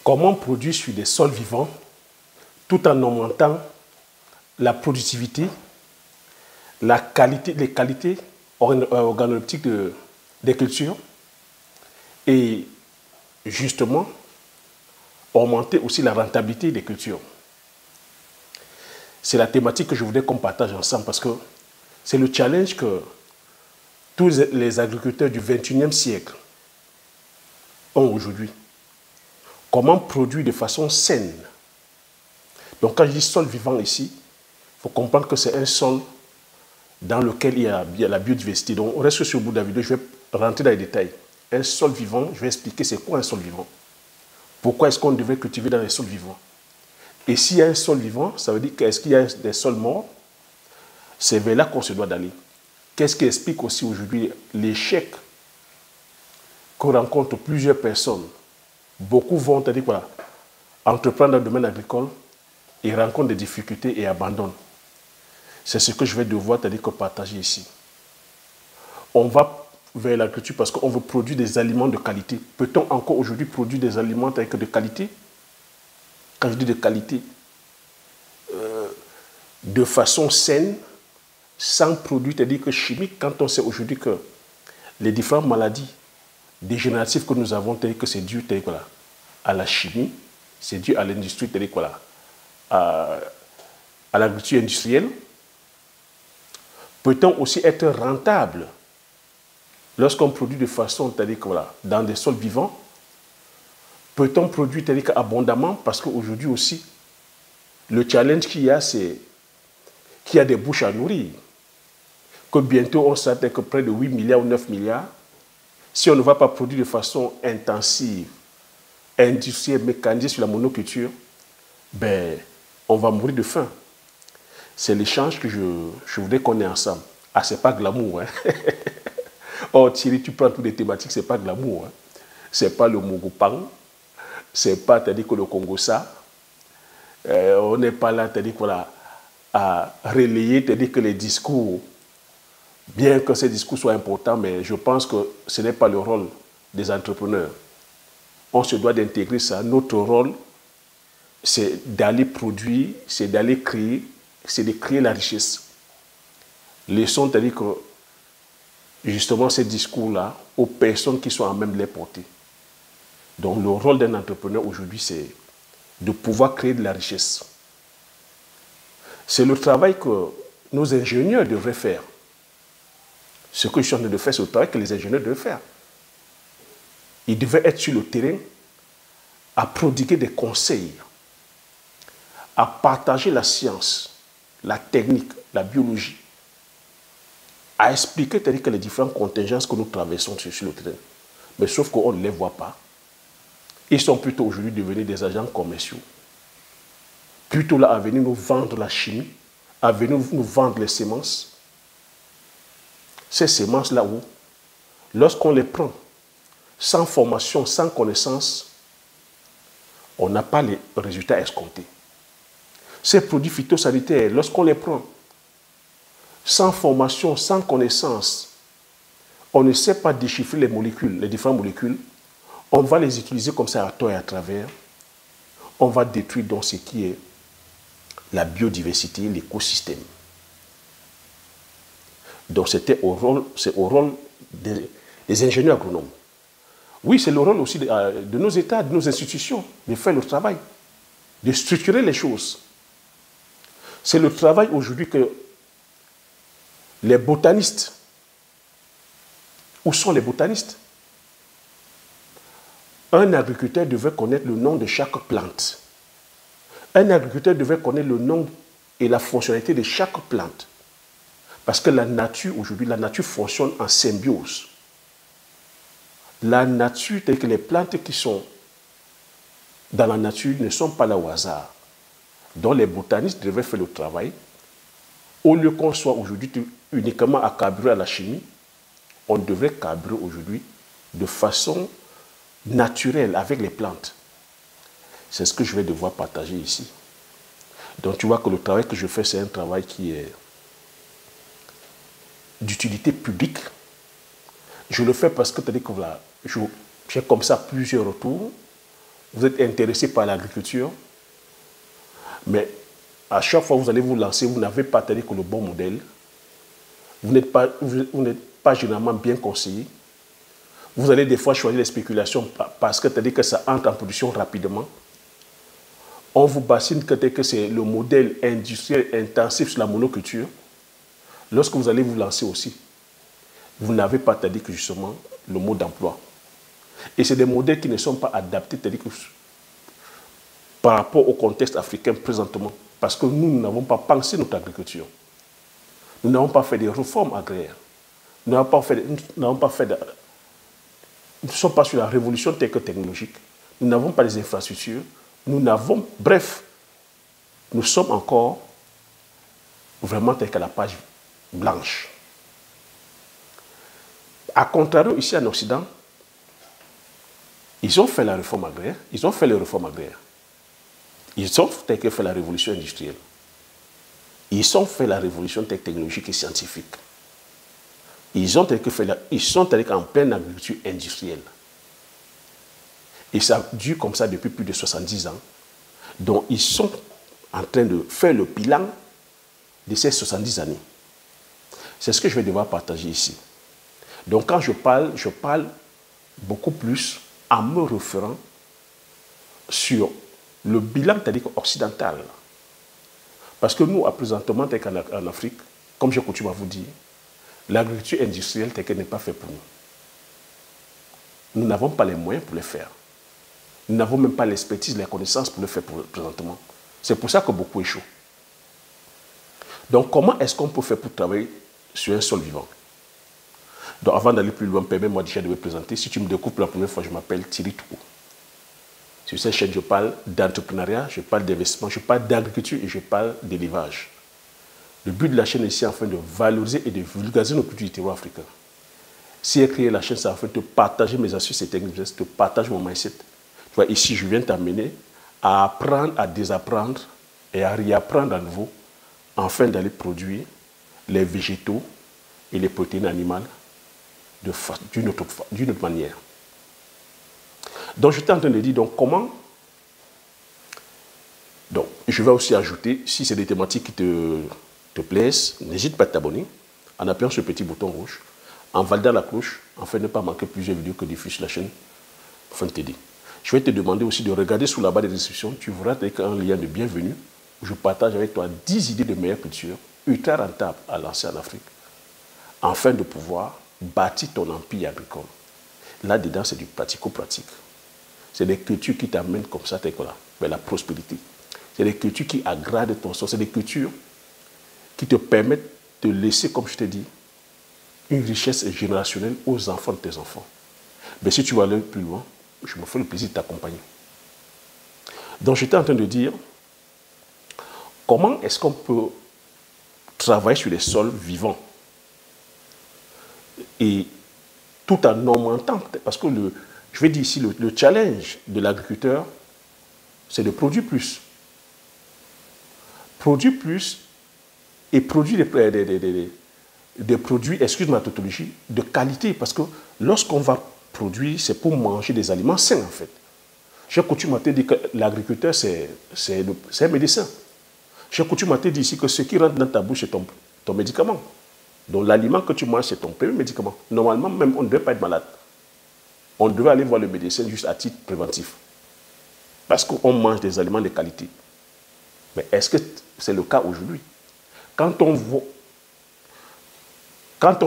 Comment produire sur des sols vivants tout en augmentant la productivité, les qualités organoleptiques des cultures et justement augmenter aussi la rentabilité des cultures. C'est la thématique que je voudrais qu'on partage ensemble parce que c'est le challenge que tous les agriculteurs du XXIe siècle ont aujourd'hui. Comment produire de façon saine. Donc quand je dis sol vivant ici, il faut comprendre que c'est un sol dans lequel il y a la biodiversité. Donc on reste sur le bout de la vidéo, je vais rentrer dans les détails. Un sol vivant, je vais expliquer c'est quoi un sol vivant. Pourquoi est-ce qu'on devrait cultiver dans les sols vivants? Et s'il y a un sol vivant, ça veut dire qu'est-ce qu'il y a des sols morts? C'est vers là qu'on se doit d'aller. Qu'est-ce qui explique aussi aujourd'hui l'échec que rencontrent plusieurs personnes? Beaucoup vont entreprendre dans le domaine agricole et rencontrent des difficultés et abandonnent. C'est ce que je vais devoir partager ici. On va vers l'agriculture parce qu'on veut produire des aliments de qualité. Peut-on encore aujourd'hui produire des aliments de qualité? Quand je dis de qualité, de façon saine, sans produits chimiques, quand on sait aujourd'hui que les différentes maladies dégénératives que nous avons, que c'est dû à la chimie, c'est dû à l'industrie, à l'agriculture industrielle, peut-on aussi être rentable lorsqu'on produit de façon, dans des sols vivants? Peut-on produire abondamment? Parce qu'aujourd'hui aussi, le challenge qu'il y a, c'est qu'il y a des bouches à nourrir. Que bientôt, on s'attend que près de 8 milliards ou 9 milliards, si on ne va pas produire de façon intensive, industrielle, mécanisée sur la monoculture, ben, on va mourir de faim. C'est l'échange que je voudrais qu'on ait ensemble. Ah, c'est pas glamour, hein? Oh, Thierry, tu prends toutes les thématiques, c'est pas glamour. Hein? C'est pas le Mogopang, c'est pas, que le Congo-ça. On n'est pas là, à relayer, que les discours, bien que ces discours soient importants, mais je pense que ce n'est pas le rôle des entrepreneurs. On se doit d'intégrer ça. Notre rôle, c'est d'aller produire, c'est d'aller créer, c'est de créer la richesse. Laissons, que justement ces discours-là aux personnes qui sont à même de les porter. Donc le rôle d'un entrepreneur aujourd'hui, c'est de pouvoir créer de la richesse. C'est le travail que nos ingénieurs devraient faire. Ce que je suis en train de faire, c'est le travail que les ingénieurs devraient faire. Ils devaient être sur le terrain à prodiguer des conseils, à partager la science, la technique, la biologie, à expliquer que les différentes contingences que nous traversons sur le terrain. Mais sauf qu'on ne les voit pas. Ils sont plutôt aujourd'hui devenus des agents commerciaux. Plutôt là à venir nous vendre la chimie, à venir nous vendre les semences. Ces semences-là où, lorsqu'on les prend, sans formation, sans connaissance, on n'a pas les résultats escomptés. Ces produits phytosanitaires, lorsqu'on les prend, sans formation, sans connaissance, on ne sait pas déchiffrer les molécules, les différentes molécules, on va les utiliser comme ça à tort et à travers, on va détruire donc ce qui est la biodiversité, l'écosystème. Donc c'est au rôle des ingénieurs agronomes. Oui, c'est le rôle aussi de nos États, de nos institutions, de faire le travail, de structurer les choses. C'est le travail aujourd'hui que les botanistes, où sont les botanistes? Un agriculteur devait connaître le nom de chaque plante. Un agriculteur devait connaître le nom et la fonctionnalité de chaque plante. Parce que la nature, aujourd'hui, la nature fonctionne en symbiose. La nature, telle que les plantes qui sont dans la nature ne sont pas là au hasard. Donc les botanistes devaient faire le travail. Au lieu qu'on soit aujourd'hui uniquement accablé à la chimie, on devrait cabrer aujourd'hui de façon naturelle avec les plantes. C'est ce que je vais devoir partager ici. Donc tu vois que le travail que je fais, c'est un travail qui est d'utilité publique. Je le fais parce que voilà, j'ai comme ça plusieurs retours. vous êtes intéressé par l'agriculture, mais à chaque fois que vous allez vous lancer, vous n'avez pas que le bon modèle, vous n'êtes pas généralement bien conseillé, vous allez des fois choisir les spéculations parce que ça entre en production rapidement. On vous bassine que c'est le modèle industriel intensif sur la monoculture. Lorsque vous allez vous lancer aussi, vous n'avez pas que justement le mode d'emploi. Et c'est des modèles qui ne sont pas adaptés par rapport au contexte africain présentement. Parce que nous n'avons pas pensé notre agriculture. Nous n'avons pas fait des réformes agraires. Nous ne sommes pas sur la révolution technologique. Nous n'avons pas les infrastructures. Bref, nous sommes encore vraiment à la page blanche. A contrario, ici en Occident, ils ont fait la réforme agraire, ils ont fait les réformes agraires. Ils ont fait la révolution industrielle. Ils ont fait la révolution technologique et scientifique. Ils sont en pleine agriculture industrielle. Et ça dure comme ça depuis plus de 70 ans. Donc ils sont en train de faire le bilan de ces 70 années. C'est ce que je vais devoir partager ici. Donc quand je parle beaucoup plus en me référant sur le bilan occidental. Parce que nous, présentement, en Afrique, comme j'ai coutume à vous dire, l'agriculture industrielle n'est pas faite pour nous. Nous n'avons pas les moyens pour le faire. Nous n'avons même pas l'expertise, la connaissance pour le faire présentement. C'est pour ça que beaucoup échouent. Donc, comment est-ce qu'on peut faire pour travailler sur un sol vivant? Donc, avant d'aller plus loin, permets-moi déjà de me présenter. Si tu me découvres pour la première fois, je m'appelle Thierry Toukou. Sur cette chaîne, je parle d'entrepreneuriat, je parle d'investissement, je parle d'agriculture et je parle d'élevage. Le but de la chaîne est ici, afin de valoriser et de vulgariser nos cultures du terroir africain. Si j'ai créé la chaîne, c'est afin de partager mes astuces et techniques, de partager mon mindset. Tu vois, ici, je viens t'amener à apprendre, à désapprendre et à réapprendre à nouveau, afin d'aller produire les végétaux et les protéines animales d'une autre manière. Donc, j'étais en train de dire, donc, comment... Donc, je vais aussi ajouter, si c'est des thématiques qui te plaisent, n'hésite pas à t'abonner en appuyant sur le petit bouton rouge, en validant la cloche, afin de ne pas manquer plusieurs vidéos que diffuse la chaîne, afin de t'aider. Je vais te demander aussi de regarder sous la barre de description, tu verras avec un lien de bienvenue, où je partage avec toi 10 idées de meilleure culture, ultra rentables à lancer en Afrique, afin de pouvoir bâtir ton empire agricole. Là-dedans, c'est du pratico-pratique. C'est des cultures qui t'amènent comme ça vers la prospérité. C'est des cultures qui aggradent ton sol. C'est des cultures qui te permettent de laisser, comme je t'ai dit, une richesse générationnelle aux enfants de tes enfants. Mais si tu vas aller plus loin, je me fais le plaisir de t'accompagner. Donc, j'étais en train de dire, comment est-ce qu'on peut travailler sur les sols vivants et tout en augmentant, parce que je vais dire ici, le challenge de l'agriculteur, c'est de produire plus. Produire plus et produire des produits, excuse ma tautologie, de qualité. Parce que lorsqu'on va produire, c'est pour manger des aliments sains, en fait. J'ai coutume à te dire que l'agriculteur, c'est un médecin. J'ai coutume à te dire ici que ce qui rentre dans ta bouche, c'est ton médicament. Donc l'aliment que tu manges, c'est ton premier médicament. Normalement, même, on ne devait pas être malade. On devait aller voir le médecin juste à titre préventif. Parce qu'on mange des aliments de qualité. Mais est-ce que c'est le cas aujourd'hui? Quand on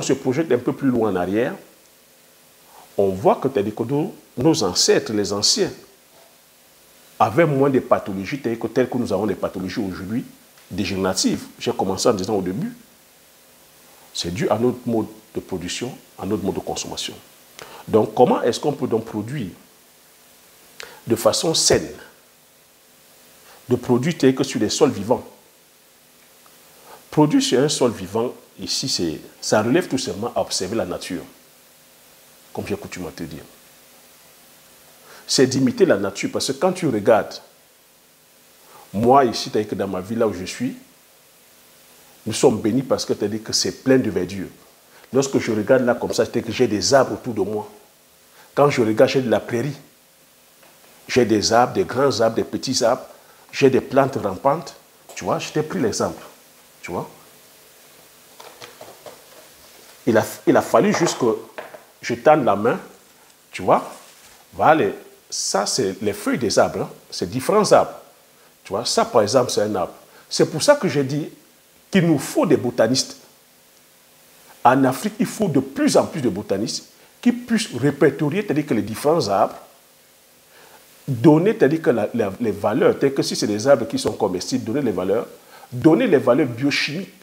se projette un peu plus loin en arrière, on voit que nos ancêtres, les anciens, avaient moins de pathologies telles que nous avons des pathologies aujourd'hui dégénératives. J'ai commencé en disant au début, c'est dû à notre mode de production, à notre mode de consommation. Donc, comment est-ce qu'on peut donc produire de façon saine, de produire tels que sur des sols vivants? Produire sur un sol vivant, ici, ça relève tout simplement à observer la nature, comme j'ai coutume à te dire. C'est d'imiter la nature, parce que quand tu regardes, moi ici, dans ma ville là où je suis, nous sommes bénis parce que tu as dit que c'est plein de verdure. Lorsque je regarde là comme ça, c'est que j'ai des arbres autour de moi. Quand je regarde, j'ai de la prairie. J'ai des arbres, des grands arbres, des petits arbres. J'ai des plantes rampantes. Tu vois, je t'ai pris l'exemple. Tu vois. Il a fallu juste que je tende la main. Tu vois. Voilà, ça, c'est les feuilles des arbres. Hein. C'est différents arbres. Tu vois, ça, par exemple, c'est un arbre. C'est pour ça que j'ai dit qu'il nous faut des botanistes. En Afrique, il faut de plus en plus de botanistes qui puissent répertorier, c'est-à-dire que les différents arbres, donner, c'est-à-dire que les valeurs, c'est-à-dire que si c'est des arbres qui sont comestibles, donner les valeurs biochimiques,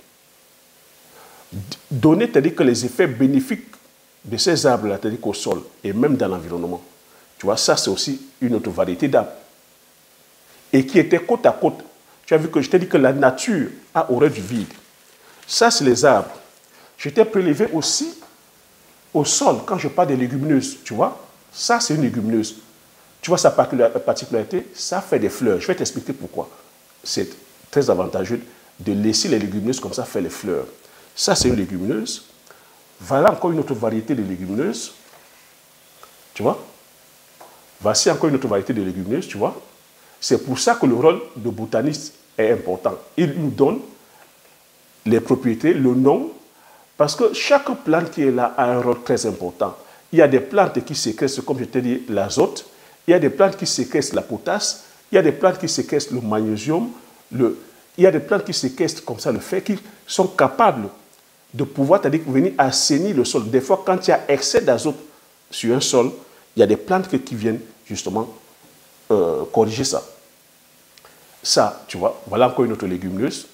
donner, c'est-à-dire que les effets bénéfiques de ces arbres-là, c'est-à-dire qu'au sol et même dans l'environnement. Tu vois, ça, c'est aussi une autre variété d'arbres. Et qui était côte à côte. Tu as vu que je t'ai dit que la nature a horreur du vide. Ça, c'est les arbres. Je t'ai prélevé aussi au sol, quand je parle des légumineuses, tu vois, ça, c'est une légumineuse. Tu vois sa particularité, ça fait des fleurs. Je vais t'expliquer pourquoi. C'est très avantageux de laisser les légumineuses comme ça faire les fleurs. Ça, c'est une légumineuse. Voilà encore une autre variété de légumineuses. Tu vois? Voici encore une autre variété de légumineuses, tu vois? C'est pour ça que le rôle de botaniste est important. Il nous donne les propriétés, le nom, parce que chaque plante qui est là a un rôle très important. Il y a des plantes qui séquestrent, comme je t'ai dit, l'azote. Il y a des plantes qui séquestrent la potasse. Il y a des plantes qui séquestrent le magnésium. Il y a des plantes qui séquestrent comme ça le fer, qui sont capables de pouvoir, c'est-à-dire venir assainir le sol. Des fois, quand il y a excès d'azote sur un sol, il y a des plantes qui viennent justement corriger ça. Ça, tu vois, voilà encore une autre légumineuse,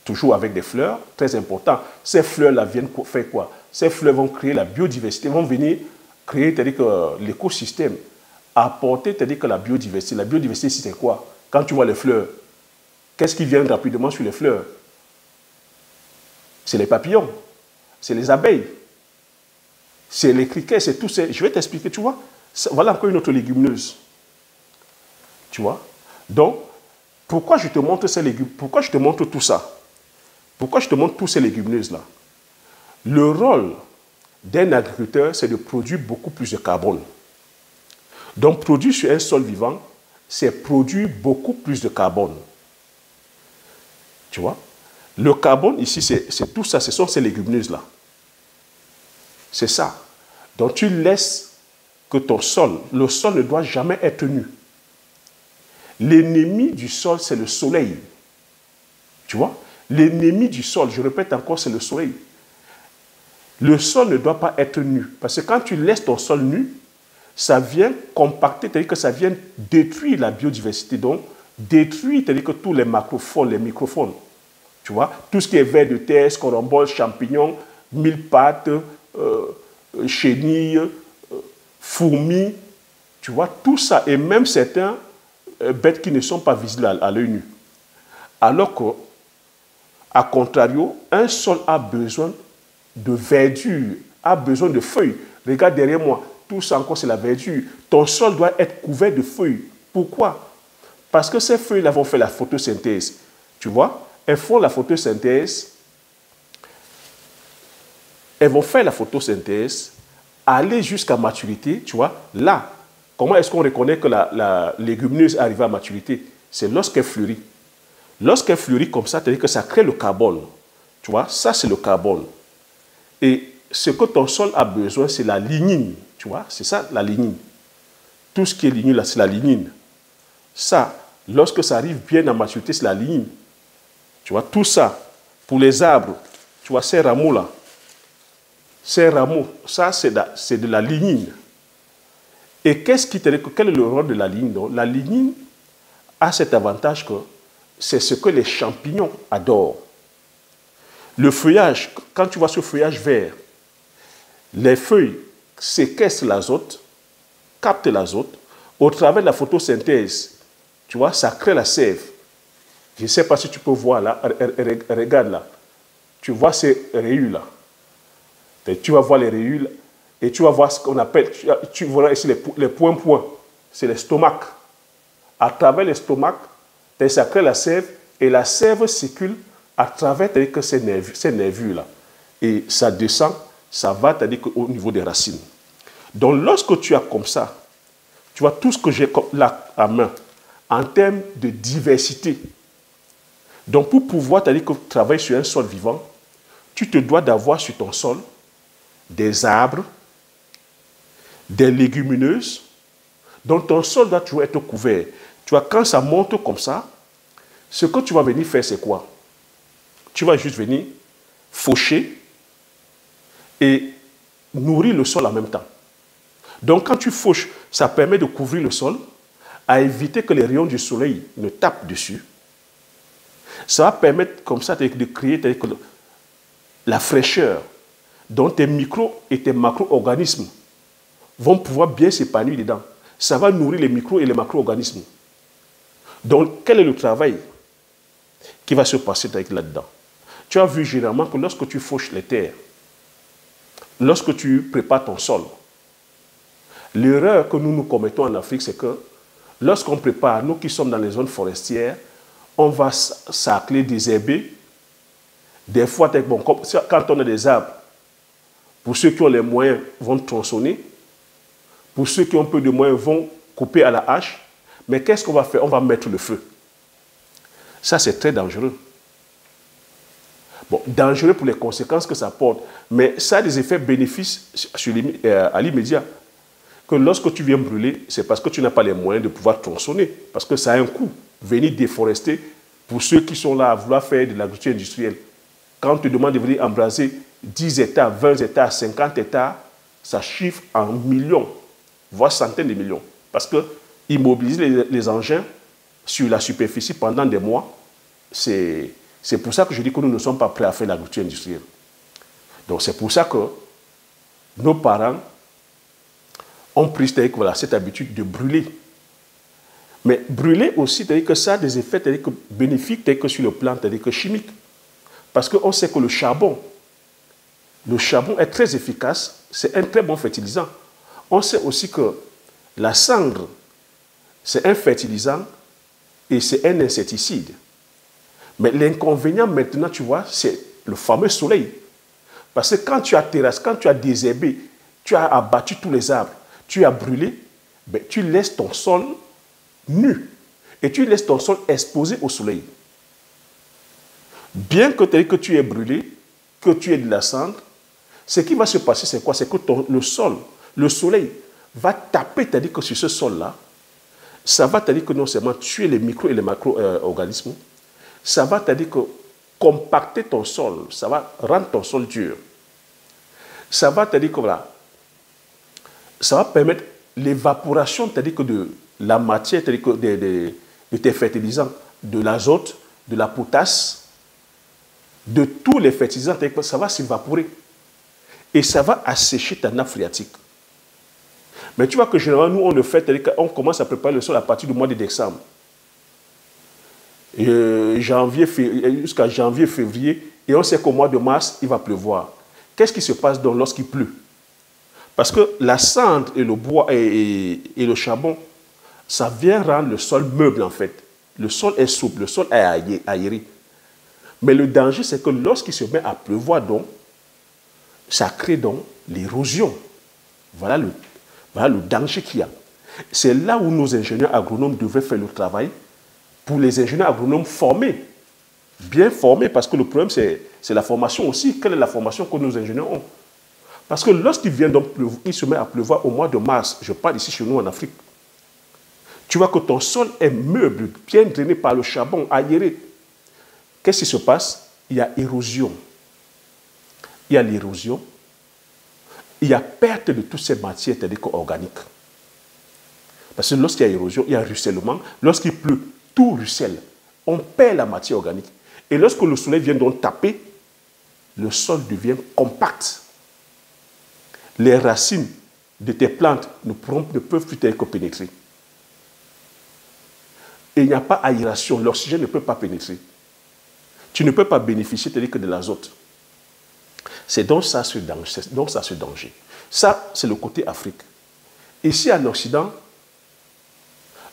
toujours avec des fleurs, très important. Ces fleurs-là viennent faire quoi? Ces fleurs vont créer la biodiversité, vont venir créer, c'est-à-dire que l'écosystème, apporter, c'est-à-dire que la biodiversité. La biodiversité, c'est quoi? Quand tu vois les fleurs, qu'est-ce qui vient rapidement sur les fleurs? C'est les papillons, c'est les abeilles, c'est les criquets, c'est tout ça. Je vais t'expliquer, tu vois. Voilà encore une autre légumineuse. Tu vois? Donc, pourquoi je te montre ces légumes? Pourquoi je te montre tout ça? Pourquoi je te montre tous ces légumineuses-là? Le rôle d'un agriculteur, c'est de produire beaucoup plus de carbone. Donc, produire sur un sol vivant, c'est produire beaucoup plus de carbone. Tu vois? Le carbone, ici, c'est tout ça, ce sont ces légumineuses-là. C'est ça. Donc, tu laisses que ton sol, le sol ne doit jamais être nu. L'ennemi du sol, c'est le soleil. Tu vois? L'ennemi du sol, je répète encore, c'est le soleil. Le sol ne doit pas être nu. Parce que quand tu laisses ton sol nu, ça vient compacter, c'est-à-dire que ça vient détruire la biodiversité. Donc, détruire, c'est-à-dire que tous les macrophones, les microphones. Tu vois? Tout ce qui est vers de terre, scoramboles, champignons, mille-pattes, chenilles, fourmis. Tu vois? Tout ça. Et même certains bêtes qui ne sont pas visibles à l'œil nu. Alors que, à contrario, un sol a besoin de verdure, a besoin de feuilles. Regarde derrière moi, tout ça encore c'est la verdure. Ton sol doit être couvert de feuilles. Pourquoi? Parce que ces feuilles-là vont faire la photosynthèse. Tu vois? Elles font la photosynthèse. Elles vont faire la photosynthèse, aller jusqu'à maturité. Tu vois? Là, comment est-ce qu'on reconnaît que la légumineuse arrive à maturité? C'est lorsqu'elle fleurit. Lorsqu'elle fleurit comme ça, c'est-à-dire que ça crée le carbone. Tu vois, ça c'est le carbone. Et ce que ton sol a besoin, c'est la lignine. Tu vois, c'est ça la lignine. Tout ce qui est lignine là, c'est la lignine. Ça, lorsque ça arrive bien à maturité, c'est la lignine. Tu vois, tout ça, pour les arbres, tu vois, ces rameaux-là, ces rameaux, ça c'est de la lignine. Et quel est le rôle de la lignine? Donc, la lignine a cet avantage que c'est ce que les champignons adorent. Le feuillage, quand tu vois ce feuillage vert, les feuilles séquestrent l'azote, captent l'azote, au travers de la photosynthèse, tu vois, ça crée la sève. Je ne sais pas si tu peux voir là, regarde là. Tu vois ces rayures-là. Tu vas voir les rayures et tu vas voir ce qu'on appelle, tu verras ici les points-points, c'est l'estomac. À travers l'estomac, ça crée la sève et la sève circule à travers ces nervures-là. Et ça descend, ça va au niveau des racines. Donc lorsque tu as comme ça, Tu vois, tout ce que j'ai là à main, en termes de diversité. Donc, pour pouvoir travailler sur un sol vivant, tu te dois d'avoir sur ton sol des arbres, des légumineuses. Donc, ton sol doit toujours être couvert. Tu vois, quand ça monte comme ça, ce que tu vas venir faire, c'est quoi? Tu vas juste venir faucher et nourrir le sol en même temps. Donc, quand tu fauches, ça permet de couvrir le sol, à éviter que les rayons du soleil ne tapent dessus. Ça va permettre comme ça de créer la fraîcheur dont tes micros et tes macro-organismes vont pouvoir bien s'épanouir dedans. Ça va nourrir les micros et les macro-organismes. Donc, quel est le travail qui va se passer là-dedans? Tu as vu généralement que lorsque tu fauches les terres, lorsque tu prépares ton sol, l'erreur que nous commettons en Afrique, c'est que lorsqu'on prépare, nous qui sommes dans les zones forestières, on va sacler, désherber. Des fois, bon, quand on a des arbres, pour ceux qui ont les moyens, vont tronçonner. Pour ceux qui ont peu de moyens, vont couper à la hache. Mais qu'est-ce qu'on va faire? On va mettre le feu. Ça, c'est très dangereux. Bon, dangereux pour les conséquences que ça porte. Mais ça a des effets bénéfices à l'immédiat. Que lorsque tu viens brûler, c'est parce que tu n'as pas les moyens de pouvoir tronçonner. Parce que ça a un coût. Venir déforester, pour ceux qui sont là à vouloir faire de l'agriculture industrielle. Quand on te demande de venir embraser 10 hectares, 20 hectares, 50 hectares, ça chiffre en millions, voire centaines de millions. Parce que immobiliser les engins sur la superficie pendant des mois, c'est pour ça que je dis que nous ne sommes pas prêts à faire l'agriculture industrielle. Donc c'est pour ça que nos parents ont pris cette habitude de brûler. Mais brûler aussi, c'est-à-dire que ça a des effets bénéfiques sur le plan chimique. Parce qu'on sait que le charbon est très efficace, c'est un très bon fertilisant. On sait aussi que la cendre, c'est un fertilisant et c'est un insecticide. Mais l'inconvénient maintenant, tu vois, c'est le fameux soleil. Parce que quand tu as terrassé, quand tu as désherbé, tu as abattu tous les arbres, tu as brûlé, ben, tu laisses ton sol nu et tu laisses ton sol exposé au soleil. Bien que tu aies brûlé, que tu aies de la cendre, ce qui va se passer, c'est quoi? C'est que le soleil va taper, c'est-à-dire que sur ce sol-là, ça va, c'est-à-dire que non seulement tuer les micros et les macro-organismes, ça va, c'est-à-dire que compacter ton sol, ça va rendre ton sol dur. Ça va, c'est-à-dire que voilà, ça va permettre l'évaporation, c'est-à-dire que de la matière, c'est-à-dire que de tes fertilisants, de l'azote, de la potasse, de tous les fertilisants, ça va s'évaporer. Et ça va assécher ta nappe phréatique. Mais tu vois que généralement, nous, on le fait, c'est-à-dire qu'on commence à préparer le sol à partir du mois de décembre. Jusqu'à janvier, février, et on sait qu'au mois de mars, il va pleuvoir. Qu'est-ce qui se passe donc lorsqu'il pleut? Parce que la cendre et le bois et le charbon, ça vient rendre le sol meuble en fait. Le sol est souple, le sol est aéré. Mais le danger, c'est que lorsqu'il se met à pleuvoir, donc, ça crée donc l'érosion. Voilà le danger qu'il y a. C'est là où nos ingénieurs agronomes devraient faire le travail pour les ingénieurs agronomes formés, bien formés, parce que le problème, c'est la formation aussi. Quelle est la formation que nos ingénieurs ont? Parce que lorsqu'il vient donc il se met à pleuvoir au mois de mars, je parle ici chez nous en Afrique, tu vois que ton sol est meuble, bien drainé par le charbon, aéré. Qu'est-ce qui se passe? Il y a érosion. Il y a l'érosion. Il y a perte de toutes ces matières organiques. Parce que lorsqu'il y a érosion, il y a ruissellement. Lorsqu'il pleut, tout ruisselle. On perd la matière organique. Et lorsque le soleil vient donc taper, le sol devient compact. Les racines de tes plantes ne peuvent plus pénétrer. Et il n'y a pas aération, l'oxygène ne peut pas pénétrer. Tu ne peux pas bénéficier que de l'azote. C'est donc ça ce danger. Ça, c'est le côté Afrique. Ici en Occident,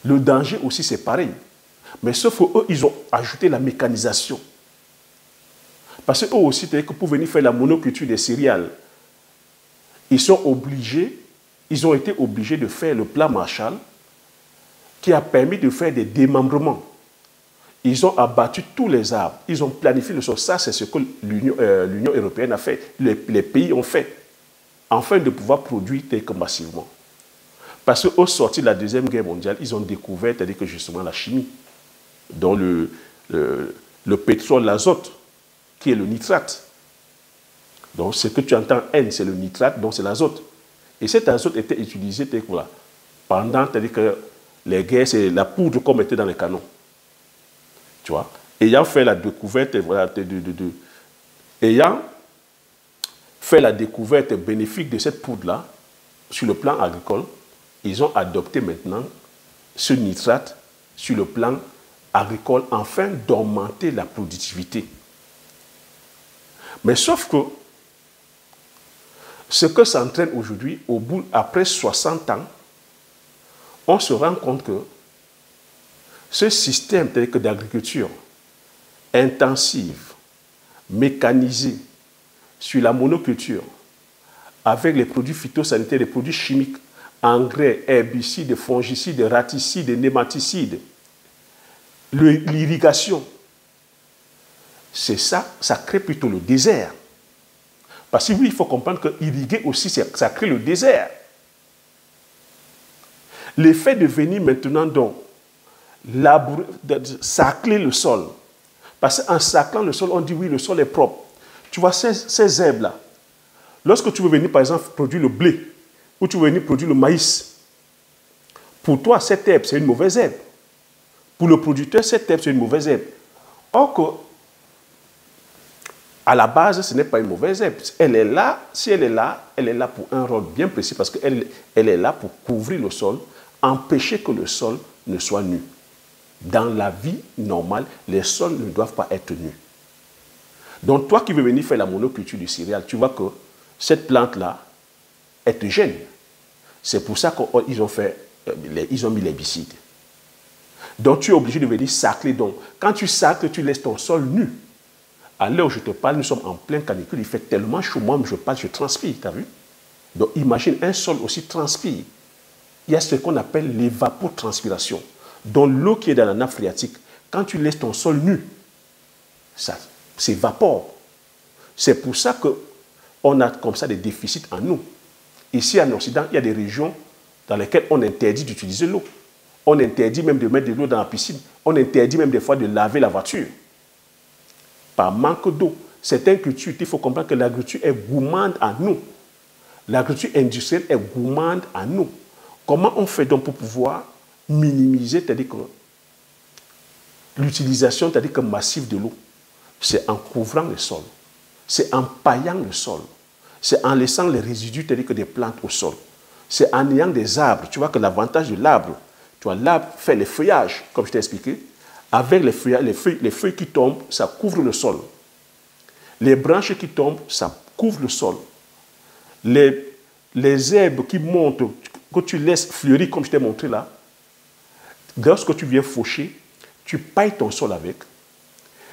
le danger aussi c'est pareil. Mais sauf qu'eux, ils ont ajouté la mécanisation. Parce qu'eux aussi, pour venir faire la monoculture des céréales, ils ont été obligés de faire le plan Marshall qui a permis de faire des démembrements. Ils ont abattu tous les arbres. Ils ont planifié le sol. Ça, c'est ce que l'Union européenne a fait. Les pays ont fait. Afin de pouvoir produire massivement. Parce qu'au sortir de la Deuxième Guerre mondiale, ils ont découvert, c'est-à-dire que justement la chimie, dont le pétrole, l'azote, qui est le nitrate. Donc, ce que tu entends N, c'est le nitrate, donc c'est l'azote. Et cet azote était utilisé pendant, c'est-à-dire que les guerres, c'est la poudre qu'on mettait dans les canons. Tu vois, ayant fait la découverte, ayant fait la découverte bénéfique de cette poudre-là, sur le plan agricole, ils ont adopté maintenant ce nitrate sur le plan agricole afin d'augmenter la productivité. Mais sauf que ce que ça entraîne aujourd'hui, après 60 ans, on se rend compte que ce système d'agriculture intensive, mécanisée, sur la monoculture, avec les produits phytosanitaires, les produits chimiques, engrais, herbicides, fongicides, raticides, nématicides, l'irrigation, c'est ça, ça crée plutôt le désert. Parce que oui, il faut comprendre que irriguer aussi, ça crée le désert. L'effet de venir maintenant donc sacler le sol. Parce qu'en saclant le sol, on dit oui, le sol est propre. Tu vois, ces herbes-là, lorsque tu veux venir, par exemple, produire le blé, ou tu veux venir produire le maïs, pour toi, cette herbe, c'est une mauvaise herbe. Pour le producteur, cette herbe, c'est une mauvaise herbe. Or, à la base, ce n'est pas une mauvaise herbe. Elle est là, si elle est là pour un rôle bien précis, parce qu'elle est là pour couvrir le sol, empêcher que le sol ne soit nu. Dans la vie normale, les sols ne doivent pas être nus. Donc, toi qui veux venir faire la monoculture du céréal, tu vois que cette plante-là, elle te gêne. C'est pour ça qu'ils ont mis l'herbicide. Donc, tu es obligé de venir sacler. Donc, quand tu sacles, tu laisses ton sol nu. À l'heure où je te parle, nous sommes en pleine canicule. Il fait tellement chaud. Moi, je transpire, tu as vu? Donc, imagine, un sol aussi transpire. Il y a ce qu'on appelle l'évapotranspiration. Dans l'eau qui est dans la nappe phréatique, quand tu laisses ton sol nu, ça s'évapore. C'est pour ça qu'on a comme ça des déficits en eau. Ici, en Occident, il y a des régions dans lesquelles on interdit d'utiliser l'eau. On interdit même de mettre de l'eau dans la piscine. On interdit même des fois de laver la voiture. Par manque d'eau. Certaines cultures, il faut comprendre que l'agriculture est gourmande en eau. L'agriculture industrielle est gourmande en eau. Comment on fait donc pour pouvoir minimiser, c'est-à-dire que l'utilisation, c'est-à-dire que massive de l'eau? C'est en couvrant le sol. C'est en paillant le sol. C'est en laissant les résidus, c'est-à-dire que des plantes au sol. C'est en ayant des arbres. Tu vois que l'avantage de l'arbre, tu vois, l'arbre fait les feuillages, comme je t'ai expliqué. Avec les feuilles qui tombent, ça couvre le sol. Les branches qui tombent, ça couvre le sol. Les herbes qui montent, que tu laisses fleurir, comme je t'ai montré là, lorsque tu viens faucher, tu pailles ton sol avec.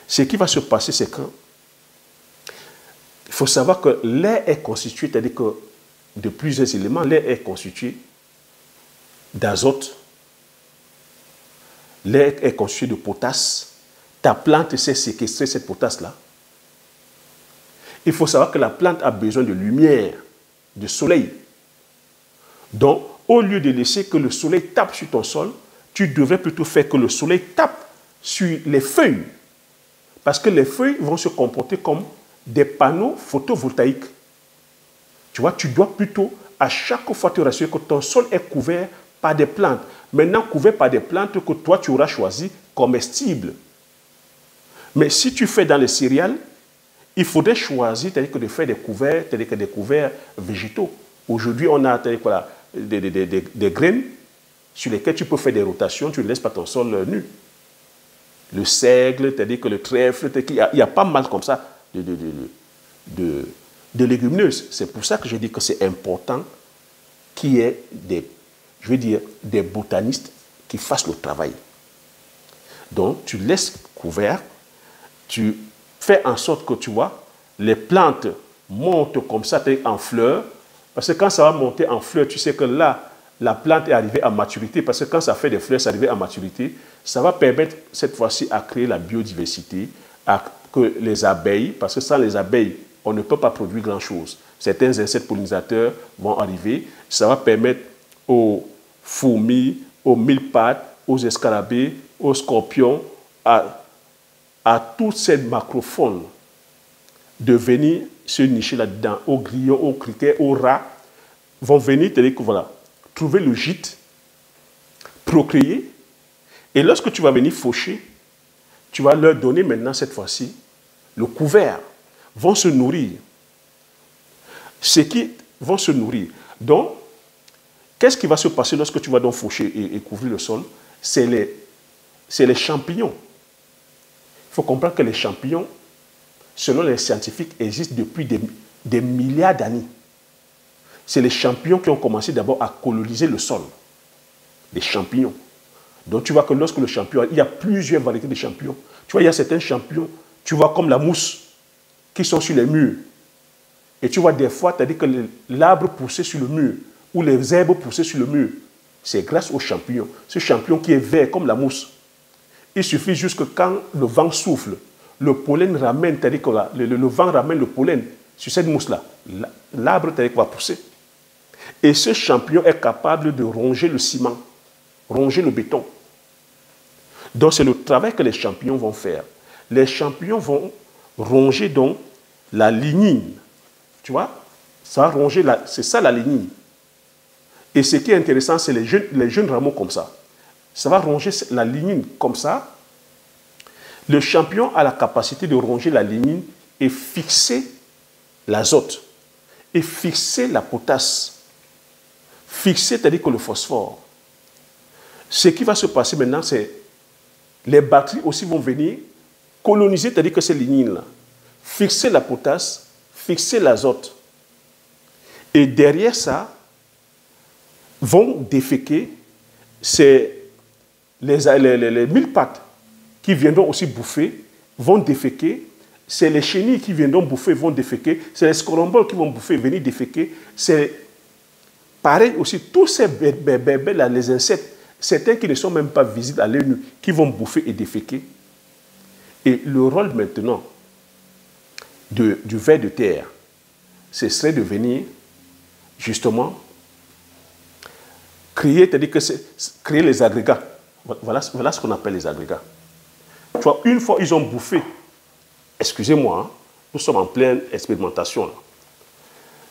Ce qui va se passer, c'est que il faut savoir que l'air est constitué, c'est-à-dire que de plusieurs éléments. L'air est constitué d'azote, l'air est constitué de potasse. Ta plante sait séquestrer cette potasse-là. Il faut savoir que la plante a besoin de lumière, de soleil. Donc, au lieu de laisser que le soleil tape sur ton sol, tu devrais plutôt faire que le soleil tape sur les feuilles. Parce que les feuilles vont se comporter comme des panneaux photovoltaïques. Tu vois, tu dois plutôt, à chaque fois, te rassurer que ton sol est couvert par des plantes. Maintenant, couvert par des plantes que toi, tu auras choisies comestibles. Mais si tu fais dans les céréales, il faudrait choisir, c'est-à-dire que de faire des couverts, c'est-à-dire que des couverts végétaux. Aujourd'hui, on a voilà, des graines sur lesquelles tu peux faire des rotations, tu ne laisses pas ton sol nu. Le seigle, c'est-à-dire que le trèfle, il y a pas mal comme ça de légumineuses. C'est pour ça que je dis que c'est important qu'il y ait des botanistes qui fassent le travail. Donc, tu laisses couvert, tu fais en sorte que, tu vois, les plantes montent comme ça en fleurs, parce que quand ça va monter en fleurs, tu sais que là, la plante est arrivée à maturité, parce que quand ça fait des fleurs, c'est arrivé à maturité, ça va permettre cette fois-ci à créer la biodiversité, à que les abeilles, parce que sans les abeilles, on ne peut pas produire grand-chose. Certains insectes pollinisateurs vont arriver, ça va permettre aux fourmis, aux mille-pattes, aux escarabées, aux scorpions, à toutes ces macrophones de venir se nicher là-dedans, aux grillons, aux criquets, aux rats, vont venir te dire que voilà, trouver le gîte, procréer, et lorsque tu vas venir faucher, tu vas leur donner maintenant cette fois-ci le couvert, vont se nourrir. Ce qui vont se nourrir. Donc, qu'est-ce qui va se passer lorsque tu vas donc faucher et couvrir le sol? C'est les champignons. Il faut comprendre que les champignons, selon les scientifiques, existent depuis des milliards d'années. C'est les champignons qui ont commencé d'abord à coloniser le sol. Les champignons. Donc tu vois que lorsque le champignon, il y a plusieurs variétés de champignons. Tu vois, il y a certains champignons, tu vois comme la mousse, qui sont sur les murs. Et tu vois des fois, tu as dit que l'arbre poussait sur le mur, ou les herbes poussaient sur le mur. C'est grâce aux champignons. Ce champignon qui est vert comme la mousse. Il suffit juste que quand le vent souffle, le pollen ramène, c'est-à-dire que le vent ramène le pollen sur cette mousse-là. L'arbre, c'est-à-dire qu'il va pousser. Et ce champignon est capable de ronger le ciment, ronger le béton. Donc c'est le travail que les champignons vont faire. Les champignons vont ronger donc la lignine. Tu vois, ça va ronger, c'est ça la lignine. Et ce qui est intéressant, c'est les jeunes rameaux comme ça. Ça va ronger la lignine comme ça. Le champignon a la capacité de ronger la lignine et fixer l'azote, et fixer la potasse, fixer, c'est-à-dire que le phosphore. Ce qui va se passer maintenant, c'est les bactéries aussi vont venir coloniser, c'est-à-dire que ces lignines-là, fixer la potasse, fixer l'azote. Et derrière ça, vont déféquer, c'est les mille-pattes qui viendront aussi bouffer, vont déféquer. C'est les chenilles qui viendront bouffer, vont déféquer. C'est les scoramboles qui vont bouffer, venir déféquer. C'est pareil aussi, tous ces bébés-là, les insectes, certains qui ne sont même pas visibles à l'œil nu, qui vont bouffer et déféquer. Et le rôle maintenant du ver de terre, ce serait de venir justement créer, c'est-à-dire que créer les agrégats. Voilà ce qu'on appelle les agrégats. Tu vois, une fois ils ont bouffé, excusez-moi, hein, nous sommes en pleine expérimentation là.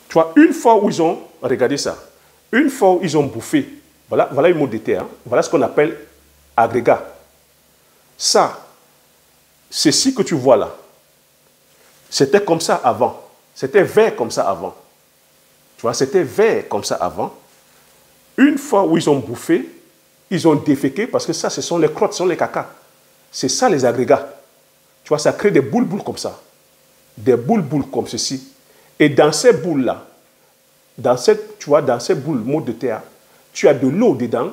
Tu vois, une fois où ils ont, regardez ça, une fois où ils ont bouffé, voilà une mot de terre, hein, voilà ce qu'on appelle agrégat. Ça, ceci que tu vois là, c'était comme ça avant. C'était vert comme ça avant. Tu vois, c'était vert comme ça avant. Une fois où ils ont bouffé, ils ont déféqué, parce que ça, ce sont les crottes, ce sont les cacas. C'est ça les agrégats. Tu vois, ça crée des boules comme ça. Des boules comme ceci. Et dans ces boules-là, dans ces boules mode de terre, tu as de l'eau dedans,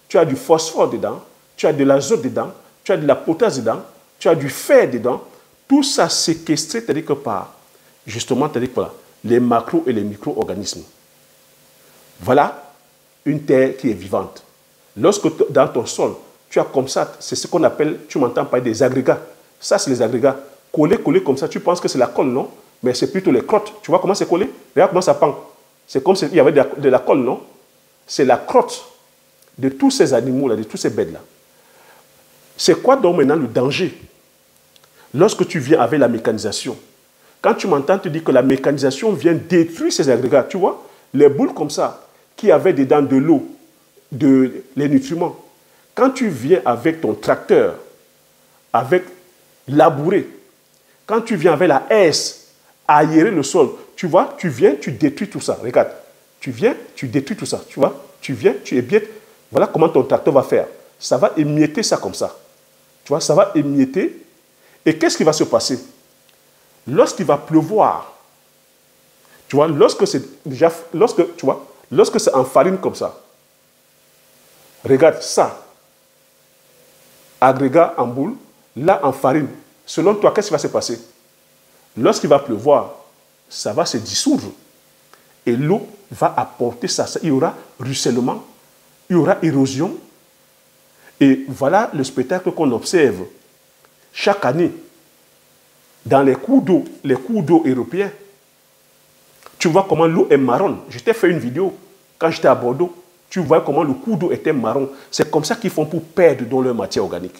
tu as du phosphore dedans, tu as de l'azote dedans, tu as de la potasse dedans, tu as du fer dedans. Tout ça séquestré, c'est-à-dire que par, justement, c'est-à-dire que les macros et les micro-organismes. Voilà une terre qui est vivante. Lorsque dans ton sol, tu as comme ça, c'est ce qu'on appelle, tu m'entends parler des agrégats. Ça, c'est les agrégats. Collés comme ça, tu penses que c'est la colle, non? Mais c'est plutôt les crottes. Tu vois comment c'est collé? Regarde comment ça pend. C'est comme s'il y avait de la colle, non? C'est la crotte de tous ces animaux-là, de tous ces bêtes-là. C'est quoi donc maintenant le danger? Lorsque tu viens avec la mécanisation, quand tu m'entends te dire que la mécanisation vient détruire ces agrégats, tu vois, les boules comme ça, qui avaient dedans de l'eau, les nutriments, quand tu viens avec ton tracteur, avec labourer, quand tu viens avec la haisse, aérer le sol, tu vois, tu viens, tu détruis tout ça. Regarde, tu viens, tu détruis tout ça, tu vois, tu viens, tu émiettes. Voilà comment ton tracteur va faire. Ça va émietter ça comme ça. Tu vois, ça va émietter. Et qu'est-ce qui va se passer? Lorsqu'il va pleuvoir, tu vois, lorsque c'est en farine comme ça, regarde ça, agrégat en boule, là en farine. Selon toi, qu'est-ce qui va se passer? Lorsqu'il va pleuvoir, ça va se dissoudre. Et l'eau va apporter ça. Il y aura ruissellement, il y aura érosion. Et voilà le spectacle qu'on observe chaque année dans les cours d'eau européens. Tu vois comment l'eau est marron. Je t'ai fait une vidéo quand j'étais à Bordeaux. Tu vois comment le cours d'eau était marron. C'est comme ça qu'ils font pour perdre dans leur matière organique.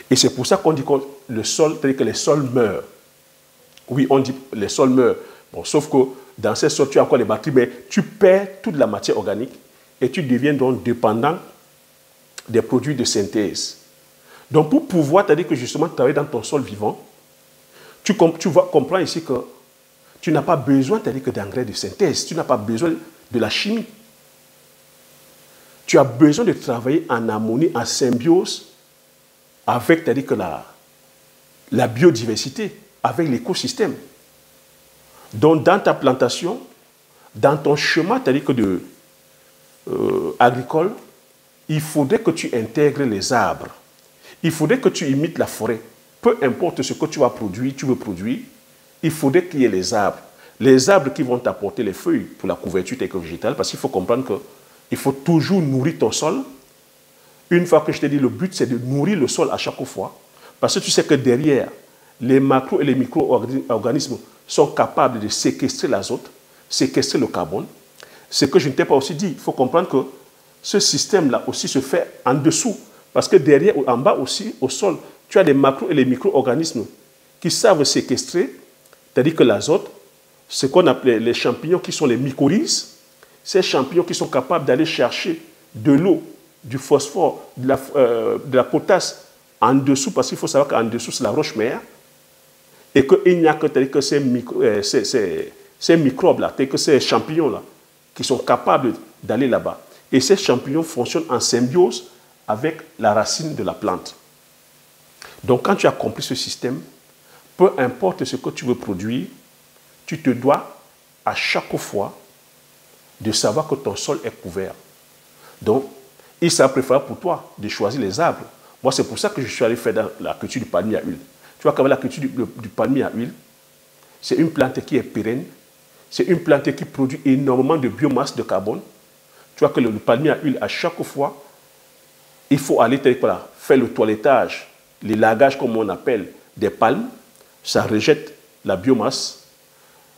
Et c'est pour ça qu'on dit que le sol, c'est-à-dire que les sols meurent. Oui, on dit que les sols meurent. Bon, sauf que dans ces sols, tu as encore les bactéries, mais tu perds toute la matière organique et tu deviens donc dépendant des produits de synthèse. Donc, pour pouvoir, c'est-à-dire que justement travailler dans ton sol vivant, tu comprends ici que tu n'as pas besoin, c'est-à-dire que d'engrais de synthèse, tu n'as pas besoin de la chimie. Tu as besoin de travailler en harmonie, en symbiose avec, c'est-à-dire que la biodiversité, avec l'écosystème. Donc, dans ta plantation, dans ton chemin, c'est-à-dire que agricole, il faudrait que tu intègres les arbres. Il faudrait que tu imites la forêt. Peu importe ce que tu veux produire, il faudrait qu'il y ait les arbres. Les arbres qui vont t'apporter les feuilles pour la couverture végétale, parce qu'il faut comprendre qu'il faut toujours nourrir ton sol. Une fois que je t'ai dit, le but, c'est de nourrir le sol à chaque fois. Parce que tu sais que derrière, les macro et les micro-organismes sont capables de séquestrer l'azote, séquestrer le carbone. Ce que je ne t'ai pas aussi dit, il faut comprendre que ce système-là aussi se fait en dessous. Parce que derrière, en bas aussi, au sol, tu as les macro et les micro-organismes qui savent séquestrer, c'est-à-dire que l'azote, ce qu'on appelle les champignons qui sont les mycorhizes, ces champignons qui sont capables d'aller chercher de l'eau, du phosphore, de la potasse en dessous, parce qu'il faut savoir qu'en dessous, c'est la roche-mère, et qu'il n'y a que ces microbes-là, que ces champignons-là, qui sont capables d'aller là-bas. Et ces champignons fonctionnent en symbiose avec la racine de la plante. Donc, quand tu as compris ce système, peu importe ce que tu veux produire, tu te dois à chaque fois de savoir que ton sol est couvert. Donc, il sera préférable pour toi de choisir les arbres. Moi, c'est pour ça que je suis allé faire dans la culture du palmier à huile. Tu vois, qu'avec la culture du palmier à huile, c'est une plante qui est pérenne, c'est une plante qui produit énormément de biomasse de carbone. Tu vois que le palmier à huile, à chaque fois, il faut aller faire le toilettage, l'élagage, comme on appelle, des palmes. Ça rejette la biomasse.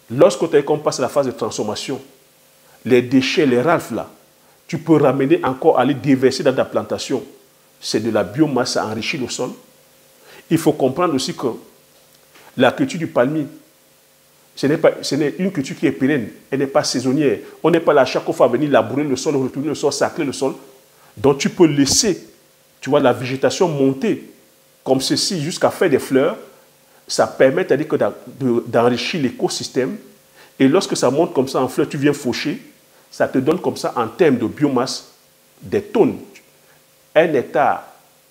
Lorsque on passe à la phase de transformation, les déchets, les ralphes là, tu peux ramener encore, aller déverser dans ta plantation. C'est de la biomasse, ça enrichit le sol. Il faut comprendre aussi que la culture du palmier, ce n'est une culture qui est pérenne, elle n'est pas saisonnière. On n'est pas là chaque fois à venir labourer le sol, retourner le sol, sacler le sol. Donc tu peux laisser, tu vois, la végétation monter comme ceci jusqu'à faire des fleurs. Ça permet d'enrichir l'écosystème. Et lorsque ça monte comme ça en fleurs, tu viens faucher. Ça te donne comme ça, en termes de biomasse, des tonnes. 1 hectare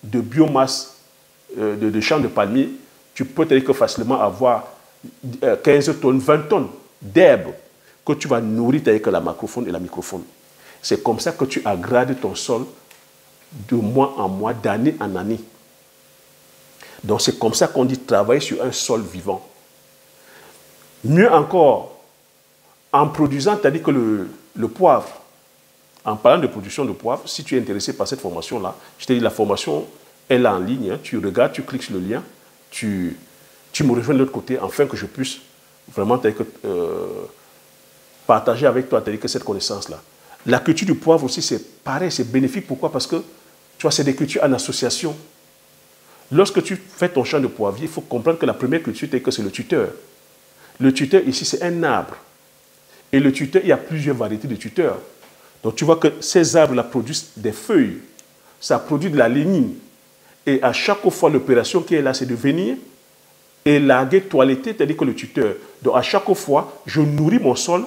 de biomasse de champ de palmier, tu peux facilement avoir 15 tonnes, 20 tonnes d'herbe que tu vas nourrir avec la macrofaune et la microfaune. C'est comme ça que tu agrades ton sol de mois en mois, d'année en année. Donc c'est comme ça qu'on dit travailler sur un sol vivant. Mieux encore, en produisant, c'est-à-dire que le poivre, en parlant de production de poivre, si tu es intéressé par cette formation-là, je te dis la formation est là en ligne, hein, tu regardes, tu cliques sur le lien, tu me rejoins de l'autre côté afin que je puisse vraiment partager avec toi cette connaissance-là. La culture du poivre aussi, c'est pareil, c'est bénéfique. Pourquoi? Parce que, tu vois, c'est des cultures en association. Lorsque tu fais ton champ de poivrier, il faut comprendre que la première culture, c'est le tuteur. Le tuteur, ici, c'est un arbre. Et le tuteur, il y a plusieurs variétés de tuteurs. Donc, tu vois que ces arbres-là produisent des feuilles. Ça produit de la lignine. Et à chaque fois, l'opération qui est là, c'est de venir élaguer, toiletter, c'est-à-dire que le tuteur. Donc, à chaque fois, je nourris mon sol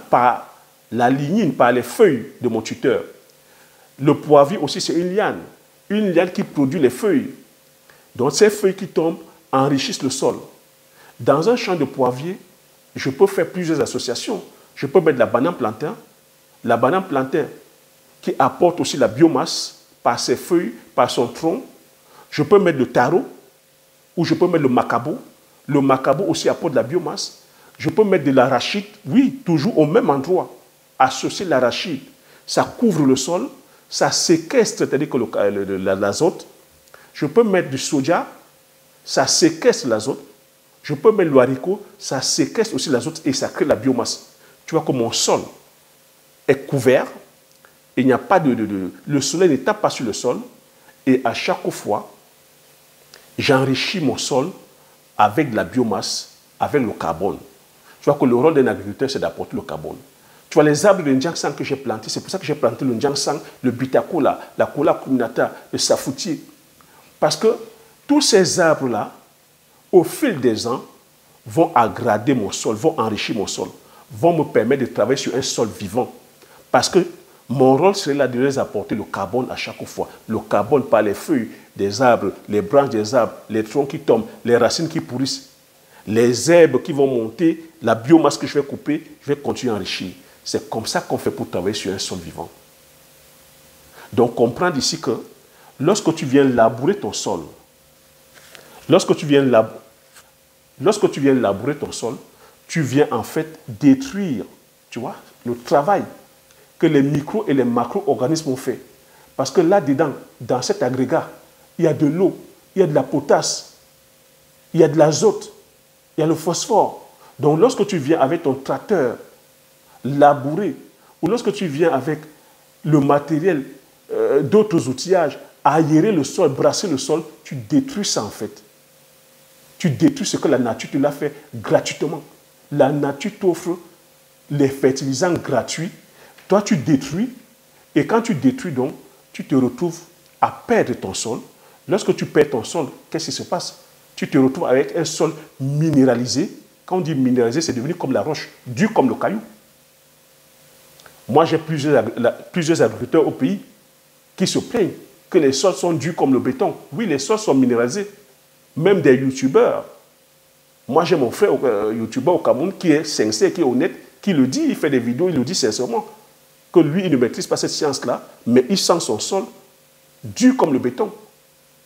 par la lignine, par les feuilles de mon tuteur. Le poivrier aussi, c'est une liane qui produit les feuilles. Donc, ces feuilles qui tombent enrichissent le sol. Dans un champ de poivrier, je peux faire plusieurs associations. Je peux mettre la banane plantain qui apporte aussi la biomasse par ses feuilles, par son tronc. Je peux mettre le taro, ou je peux mettre le macabo. Le macabo aussi apporte de la biomasse. Je peux mettre de l'arachide, oui, toujours au même endroit. Associer l'arachide ça couvre le sol, ça séquestre, c'est-à-dire que l'azote. Je peux mettre du soja, ça séquestre l'azote. Je peux mettre le haricot, ça séquestre aussi l'azote et ça crée la biomasse. Tu vois que mon sol est couvert, il n'y a pas le soleil ne tape pas sur le sol, et à chaque fois, j'enrichis mon sol avec de la biomasse, avec le carbone. Tu vois que le rôle d'un agriculteur, c'est d'apporter le carbone. Tu vois, les arbres de Ndiangsang que j'ai plantés, c'est pour ça que j'ai planté le Ndiangsang, le Bitakola, la Cola Kuminata, le Safoutier. Parce que tous ces arbres-là, au fil des ans, vont aggrader mon sol, vont enrichir mon sol, vont me permettre de travailler sur un sol vivant. Parce que mon rôle serait là de les apporter le carbone à chaque fois. Le carbone par les feuilles des arbres, les branches des arbres, les troncs qui tombent, les racines qui pourrissent, les herbes qui vont monter, la biomasse que je vais couper, je vais continuer à enrichir. C'est comme ça qu'on fait pour travailler sur un sol vivant. Donc, comprendre ici que lorsque tu viens labourer ton sol, lorsque tu viens labourer ton sol, tu viens en fait détruire, tu vois, le travail que les micro et les macro-organismes ont fait. Parce que là-dedans, dans cet agrégat, il y a de l'eau, il y a de la potasse, il y a de l'azote, il y a le phosphore. Donc, lorsque tu viens avec ton tracteur labourer, ou lorsque tu viens avec le matériel d'autres outillages, aérer le sol, brasser le sol, tu détruis ça en fait. Tu détruis ce que la nature te l'a fait gratuitement. La nature t'offre les fertilisants gratuits. Toi, tu détruis. Et quand tu détruis donc, tu te retrouves à perdre ton sol. Lorsque tu perds ton sol, qu'est-ce qui se passe? Tu te retrouves avec un sol minéralisé. Quand on dit minéralisé, c'est devenu comme la roche, dur comme le caillou. Moi, j'ai plusieurs agriculteurs au pays qui se plaignent que les sols sont durs comme le béton. Oui, les sols sont minéralisés. Même des youtubeurs. Moi, j'ai mon frère youtubeur au Cameroun qui est sincère, qui est honnête, qui le dit, il fait des vidéos, il le dit sincèrement, que lui, il ne maîtrise pas cette science-là, mais il sent son sol dur comme le béton.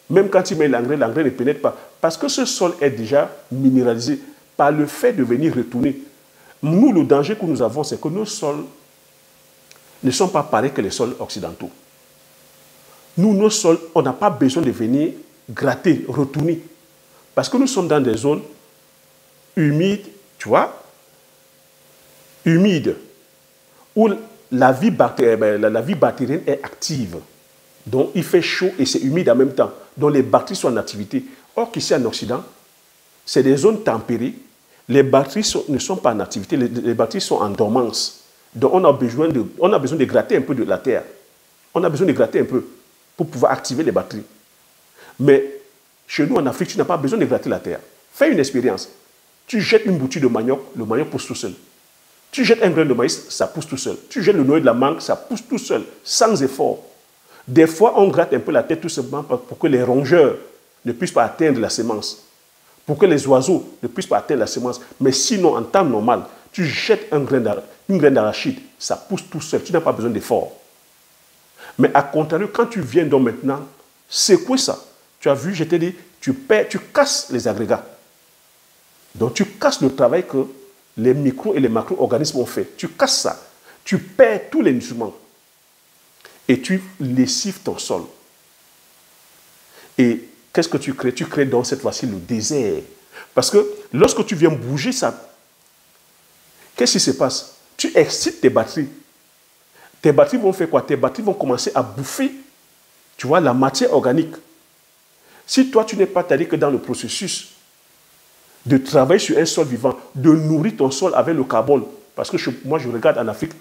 Même quand il met l'engrais ne pénètre pas. Parce que ce sol est déjà minéralisé par le fait de venir retourner. Nous, le danger que nous avons, c'est que nos sols ne sont pas pareils que les sols occidentaux. Nous, nos sols, on n'a pas besoin de venir gratter, retourner. Parce que nous sommes dans des zones humides, tu vois, humides, où la vie bactérienne est active. Donc, il fait chaud et c'est humide en même temps. Donc, les bactéries sont en activité. Or, qu'ici en Occident, c'est des zones tempérées. Les bactéries ne sont pas en activité, les bactéries sont en dormance. Donc, on a besoin de gratter un peu de la terre. On a besoin de gratter un peu pour pouvoir activer les bactéries. Mais chez nous, en Afrique, tu n'as pas besoin de gratter la terre. Fais une expérience. Tu jettes une boutique de manioc, le manioc pousse tout seul. Tu jettes un grain de maïs, ça pousse tout seul. Tu jettes le noyau de la mangue, ça pousse tout seul, sans effort. Des fois, on gratte un peu la terre tout simplement pour que les rongeurs ne puissent pas atteindre la semence. Pour que les oiseaux ne puissent pas atteindre la semence. Mais sinon, en temps normal, tu jettes une graine d'arachide, ça pousse tout seul. Tu n'as pas besoin d'effort. Mais à contrario, quand tu viens donc maintenant secouer ça, tu as vu, je t'ai dit, tu casses les agrégats. Donc tu casses le travail que les micro et les macro-organismes ont fait. Tu casses ça. Tu perds tous les nutriments. Et tu lessives ton sol. Et qu'est-ce que tu crées? Tu crées donc cette fois-ci le désert. Parce que lorsque tu viens bouger ça, qu'est-ce qui se passe? Tu excites tes batteries. Tes batteries vont faire quoi? Tes batteries vont commencer à bouffer, tu vois, la matière organique. Si toi, tu n'es pas allé que dans le processus de travailler sur un sol vivant, de nourrir ton sol avec le carbone, parce que moi, je regarde en Afrique,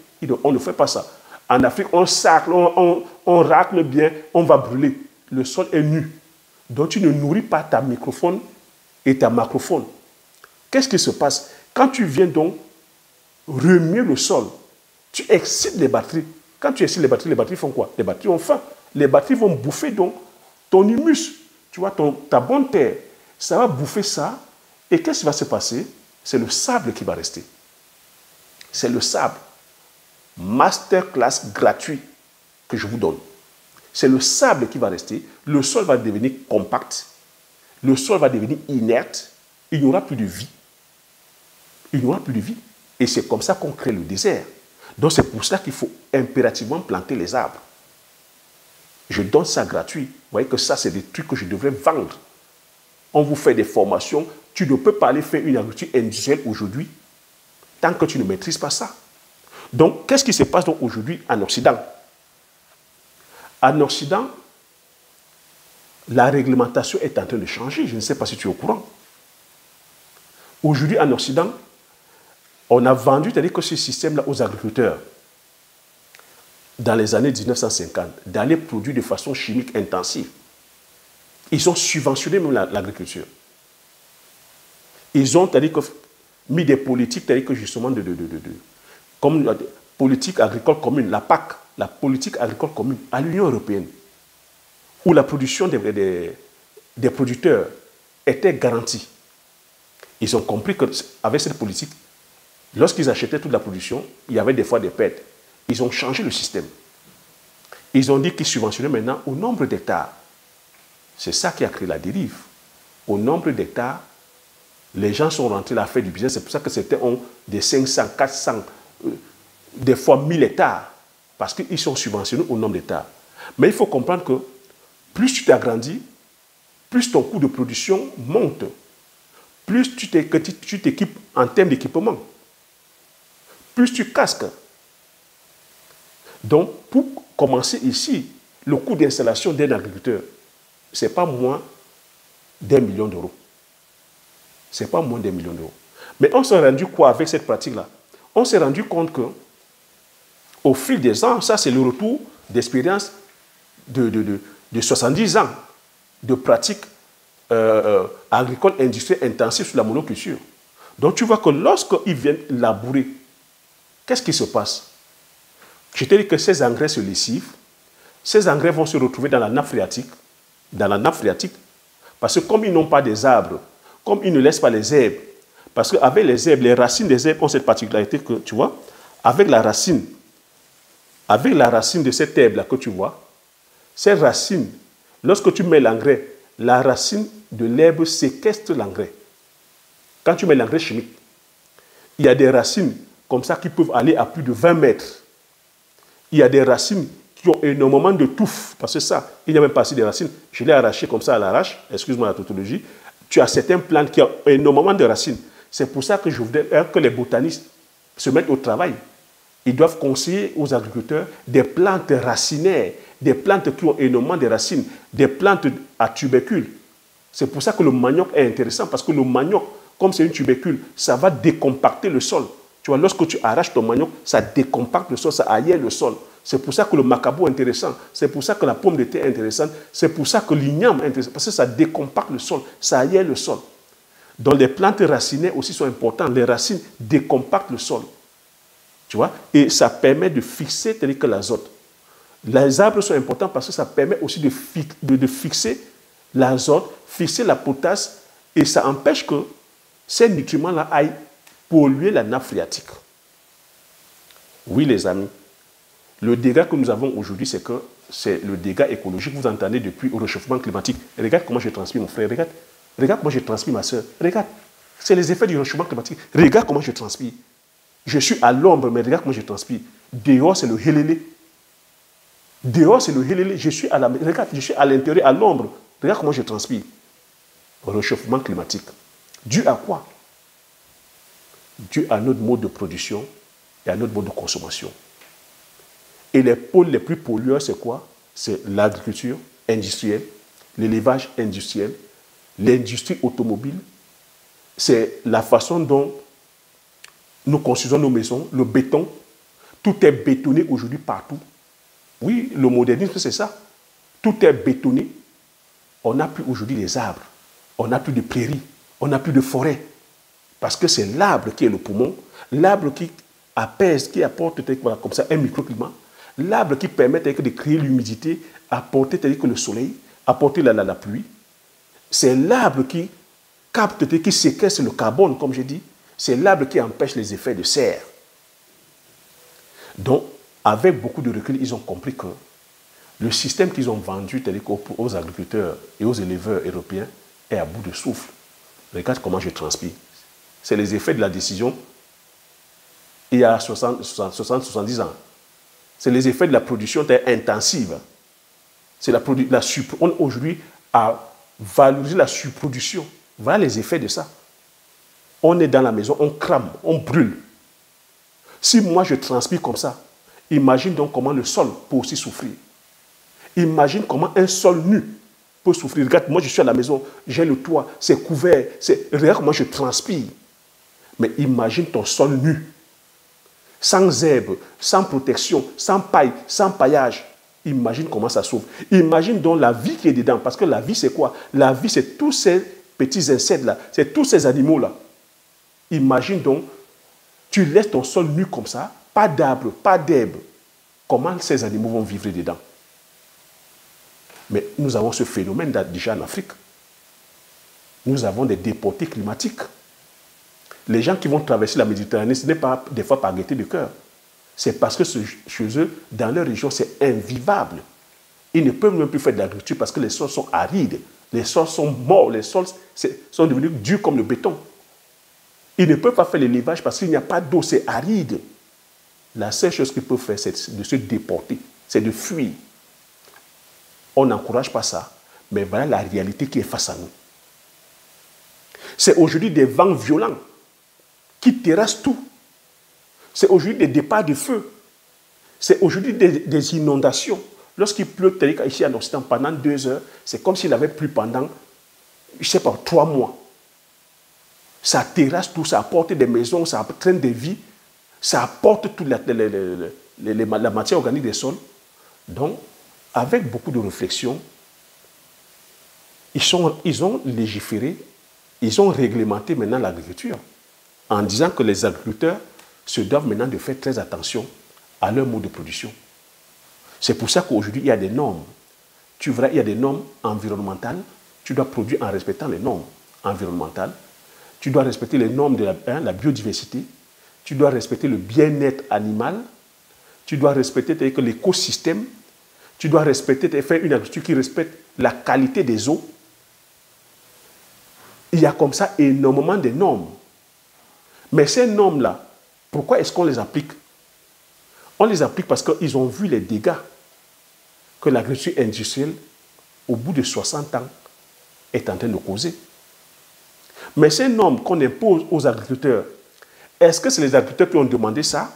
on ne fait pas ça. En Afrique, on sacle, on racle bien, on va brûler. Le sol est nu. Donc, tu ne nourris pas ta microfaune et ta macrofaune. Qu'est-ce qui se passe? Quand tu viens donc remuer le sol, tu excites les batteries. Quand tu excites les batteries font quoi? Les batteries ont faim. Les batteries vont bouffer donc ton humus, tu vois, ta bonne terre. Ça va bouffer ça. Et qu'est-ce qui va se passer? C'est le sable qui va rester. C'est le sable. Masterclass gratuit que je vous donne. C'est le sable qui va rester. Le sol va devenir compact. Le sol va devenir inerte. Il n'y aura plus de vie. Il n'y aura plus de vie. Et c'est comme ça qu'on crée le désert. Donc c'est pour ça qu'il faut impérativement planter les arbres. Je donne ça gratuit. Vous voyez que ça, c'est des trucs que je devrais vendre. On vous fait des formations. Tu ne peux pas aller faire une agriculture industrielle aujourd'hui tant que tu ne maîtrises pas ça. Donc, qu'est-ce qui se passe donc aujourd'hui en Occident? En Occident, la réglementation est en train de changer. Je ne sais pas si tu es au courant. Aujourd'hui, en Occident, on a vendu, c'est-à-dire que ce système-là aux agriculteurs, dans les années 1950, d'aller produire de façon chimique intensive. Ils ont subventionné même l'agriculture. Ils ont, c'est-à-dire que, mis des politiques, c'est-à-dire que justement, comme la politique agricole commune, la PAC, la politique agricole commune à l'Union européenne, où la production des producteurs était garantie. Ils ont compris qu'avec cette politique, lorsqu'ils achetaient toute la production, il y avait des fois des pertes. Ils ont changé le système. Ils ont dit qu'ils subventionnaient maintenant au nombre d'hectares. C'est ça qui a créé la dérive. Au nombre d'hectares, les gens sont rentrés là à faire du business. C'est pour ça que c'était des 500, 400, des fois 1000 hectares. Parce qu'ils sont subventionnés au nombre d'hectares. Mais il faut comprendre que plus tu t'agrandis, plus ton coût de production monte. Plus tu t'équipes en termes d'équipement. Plus tu casques. Donc, pour commencer ici, le coût d'installation d'un agriculteur, ce n'est pas moins d'1 million d'euros. Ce n'est pas moins d'1 million d'euros. Mais on s'est rendu quoi avec cette pratique-là? On s'est rendu compte que, au fil des ans, ça c'est le retour d'expérience de 70 ans de pratique agricole industrielle intensive sur la monoculture. Donc tu vois que lorsqu'ils viennent labourer, qu'est-ce qui se passe? Je te dis que ces engrais se lessivent, ces engrais vont se retrouver dans la nappe phréatique, parce que comme ils n'ont pas des arbres, comme ils ne laissent pas les herbes, parce qu'avec les herbes, les racines des herbes ont cette particularité que, tu vois, avec la racine de cette herbe-là que tu vois, ces racines, lorsque tu mets l'engrais, la racine de l'herbe séquestre l'engrais. Quand tu mets l'engrais chimique, il y a des racines comme ça qui peuvent aller à plus de 20 mètres. Il y a des racines qui ont énormément de touffes, parce que ça, il n'y a même pas assez de racines. Je l'ai arraché comme ça à l'arrache, excuse-moi la tautologie. Tu as certaines plantes qui ont énormément de racines. C'est pour ça que je voudrais que les botanistes se mettent au travail. Ils doivent conseiller aux agriculteurs des plantes racinaires, des plantes qui ont énormément de racines, des plantes à tubercules. C'est pour ça que le manioc est intéressant, parce que le manioc, comme c'est une tubercule, ça va décompacter le sol. Tu vois, lorsque tu arraches ton manioc, ça décompacte le sol, ça aère le sol. C'est pour ça que le macabo est intéressant. C'est pour ça que la pomme de terre est intéressante. C'est pour ça que l'igname est intéressant, parce que ça décompacte le sol, ça aère le sol. Donc les plantes racinaires aussi sont importantes. Les racines décompactent le sol. Tu vois, et ça permet de fixer tel que l'azote. Les arbres sont importants parce que ça permet aussi de fixer l'azote, fixer la potasse, et ça empêche que ces nutriments-là aillent polluer la nappe phréatique. Oui, les amis, le dégât que nous avons aujourd'hui, c'est que c'est le dégât écologique. Vous entendez depuis le réchauffement climatique. Regarde comment je transmets mon frère, regarde comment je transmets ma soeur, regarde. C'est les effets du réchauffement climatique. Regarde comment je transpire. Je suis à l'ombre, mais regarde comment je transpire. Dehors, c'est le hélélé. Dehors, c'est le hélélé. Regarde, je suis à l'intérieur, à l'ombre. Regarde comment je transpire. Réchauffement climatique. Dû à quoi? Dû à notre mode de production et à notre mode de consommation. Et les pôles les plus pollueurs, c'est quoi? C'est l'agriculture industrielle, l'élevage industriel, l'industrie automobile. C'est la façon dont nous construisons nos maisons, le béton. Tout est bétonné aujourd'hui partout. Oui, le modernisme, c'est ça. Tout est bétonné. On n'a plus aujourd'hui les arbres. On n'a plus de prairies. On n'a plus de forêts. Parce que c'est l'arbre qui est le poumon. L'arbre qui apaise, qui apporte comme ça un microclimat. L'arbre qui permet de créer l'humidité, apporter le soleil, apporter la pluie. C'est l'arbre qui capte, qui séquestre le carbone, comme je dis. C'est l'arbre qui empêche les effets de serre. Donc, avec beaucoup de recul, ils ont compris que le système qu'ils ont vendu aux agriculteurs et aux éleveurs européens est à bout de souffle. Regarde comment je transpire. C'est les effets de la décision il y a 70 ans. C'est les effets de la production intensive. C'est on aujourd'hui à valoriser la surproduction. Voilà les effets de ça. On est dans la maison, on crame, on brûle. Si moi je transpire comme ça, imagine donc comment le sol peut aussi souffrir. Imagine comment un sol nu peut souffrir. Regarde, moi je suis à la maison, j'ai le toit, c'est couvert, regarde comment je transpire. Mais imagine ton sol nu, sans herbe, sans protection, sans paille, sans paillage. Imagine comment ça souffre. Imagine donc la vie qui est dedans. Parce que la vie, c'est quoi? La vie, c'est tous ces petits insectes-là, c'est tous ces animaux-là. Imagine donc, tu laisses ton sol nu comme ça, pas d'arbre, pas d'herbe. Comment ces animaux vont vivre dedans? Mais nous avons ce phénomène déjà en Afrique. Nous avons des déportés climatiques. Les gens qui vont traverser la Méditerranée, ce n'est pas des fois par gaieté de cœur. C'est parce que chez eux, dans leur région, c'est invivable. Ils ne peuvent même plus faire de l'agriculture parce que les sols sont arides. Les sols sont morts. Les sols sont devenus durs comme le béton. Ils ne peuvent pas faire l'élevage parce qu'il n'y a pas d'eau, c'est aride. La seule chose qu'ils peuvent faire, c'est de se déporter, c'est de fuir. On n'encourage pas ça, mais voilà la réalité qui est face à nous. C'est aujourd'hui des vents violents qui terrassent tout. C'est aujourd'hui des départs de feu. C'est aujourd'hui des inondations. Lorsqu'il pleut, ici en Occident, pendant 2 heures, c'est comme s'il avait plu pendant, je ne sais pas, 3 mois. Ça terrasse tout, ça apporte des maisons, ça traîne des vies, ça apporte toute la matière organique des sols. Donc, avec beaucoup de réflexion, ils ont légiféré, ils ont réglementé maintenant l'agriculture en disant que les agriculteurs se doivent maintenant de faire très attention à leur mode de production. C'est pour ça qu'aujourd'hui, il y a des normes. Tu verras, il y a des normes environnementales. Tu dois produire en respectant les normes environnementales. Tu dois respecter les normes de la biodiversité. Tu dois respecter le bien-être animal. Tu dois respecter l'écosystème. Tu dois respecter, faire une agriculture qui respecte la qualité des eaux. Il y a comme ça énormément de normes. Mais ces normes-là, pourquoi est-ce qu'on les applique? On les applique parce qu'ils ont vu les dégâts que l'agriculture industrielle, au bout de 60 ans, est en train de causer. Mais ces normes qu'on impose aux agriculteurs, est-ce que c'est les agriculteurs qui ont demandé ça?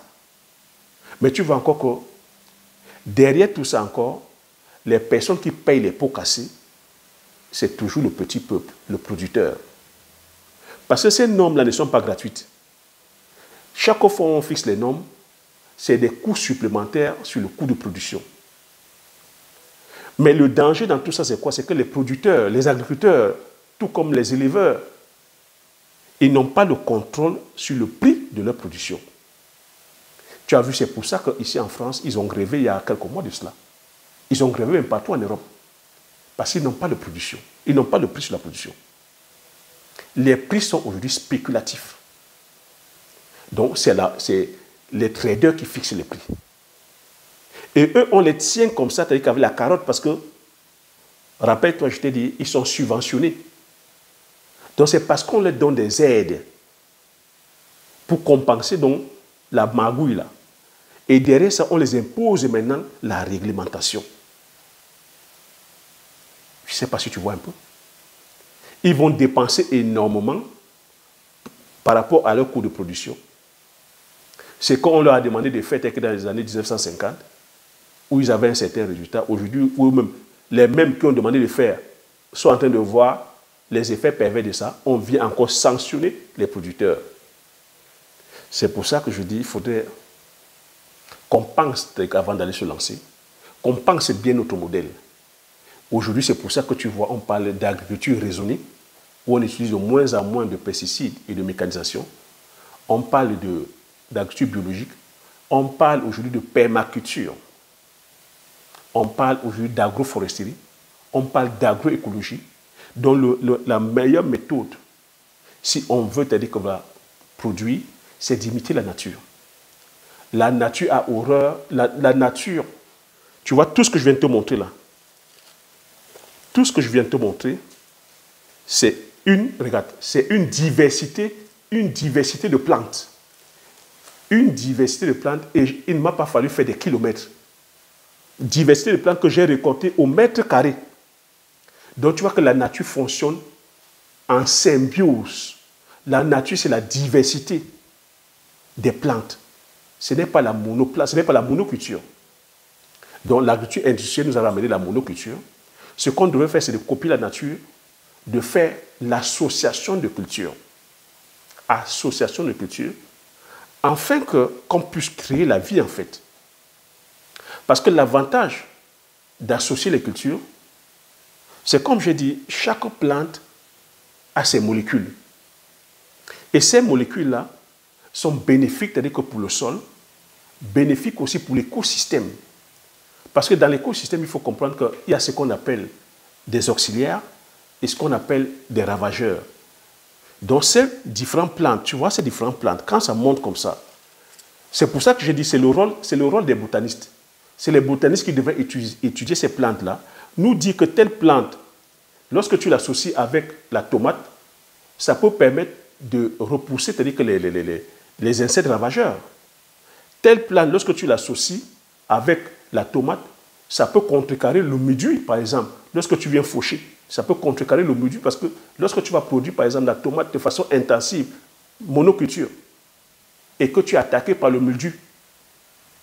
Mais tu vois encore que derrière tout ça encore, les personnes qui payent les pots cassés, c'est toujours le petit peuple, le producteur. Parce que ces normes-là ne sont pas gratuites. Chaque fois qu'on fixe les normes, c'est des coûts supplémentaires sur le coût de production. Mais le danger dans tout ça, c'est quoi? C'est que les producteurs, les agriculteurs, tout comme les éleveurs, ils n'ont pas le contrôle sur le prix de leur production. Tu as vu, c'est pour ça qu'ici en France, ils ont grévé il y a quelques mois de cela. Ils ont grévé même partout en Europe. Parce qu'ils n'ont pas de production. Ils n'ont pas de prix sur la production. Les prix sont aujourd'hui spéculatifs. Donc, c'est les traders qui fixent les prix. Et eux, on les tient comme ça, c'est-à-dire qu'avec la carotte, parce que, rappelle-toi, je t'ai dit, ils sont subventionnés. Donc, c'est parce qu'on leur donne des aides pour compenser donc la magouille là. Et derrière ça, on les impose maintenant la réglementation. Je ne sais pas si tu vois un peu. Ils vont dépenser énormément par rapport à leur coût de production. C'est qu'on leur a demandé de faire que dans les années 1950, où ils avaient un certain résultat. Aujourd'hui, où même, les mêmes qui ont demandé de faire sont en train de voir les effets pervers de ça. On vient encore sanctionner les producteurs. C'est pour ça que je dis qu'il faudrait qu'on pense, avant d'aller se lancer, qu'on pense bien notre modèle. Aujourd'hui, c'est pour ça que tu vois, on parle d'agriculture raisonnée, où on utilise de moins en moins de pesticides et de mécanisation. On parle d'agriculture biologique. On parle aujourd'hui de permaculture. On parle aujourd'hui d'agroforesterie. On parle d'agroécologie. Donc, la meilleure méthode, si on veut, c'est-à-dire qu'on va produire, c'est d'imiter la nature. La nature a horreur. La nature, tu vois, tout ce que je viens de te montrer là, tout ce que je viens de te montrer, c'est une diversité de plantes. une diversité de plantes et il ne m'a pas fallu faire des kilomètres. Diversité de plantes que j'ai récoltées au mètre carré. Donc tu vois que la nature fonctionne en symbiose. La nature, c'est la diversité des plantes. Ce n'est pas la monoplante, ce n'est pas la monoculture. Donc l'agriculture industrielle nous a ramené la monoculture. Ce qu'on devrait faire, c'est de copier la nature, de faire l'association de cultures. Association de cultures, afin qu'on puisse créer la vie en fait. Parce que l'avantage d'associer les cultures, c'est comme j'ai dit, chaque plante a ses molécules. Et ces molécules-là sont bénéfiques, c'est-à-dire que pour le sol, bénéfiques aussi pour l'écosystème. Parce que dans l'écosystème, il faut comprendre qu'il y a ce qu'on appelle des auxiliaires et ce qu'on appelle des ravageurs. Donc ces différentes plantes, tu vois ces différentes plantes, quand ça monte comme ça, c'est pour ça que j'ai dit c'est le rôle des botanistes. C'est les botanistes qui devraient étudier ces plantes-là, nous dire que telle plante, lorsque tu l'associes avec la tomate, ça peut permettre de repousser, c'est-à-dire que les insectes ravageurs. Telle plante, lorsque tu l'associes avec la tomate, ça peut contrecarrer le mildiou, par exemple. Lorsque tu viens faucher, ça peut contrecarrer le mildiou parce que lorsque tu vas produire, par exemple, la tomate de façon intensive, monoculture, et que tu es attaqué par le mildiou,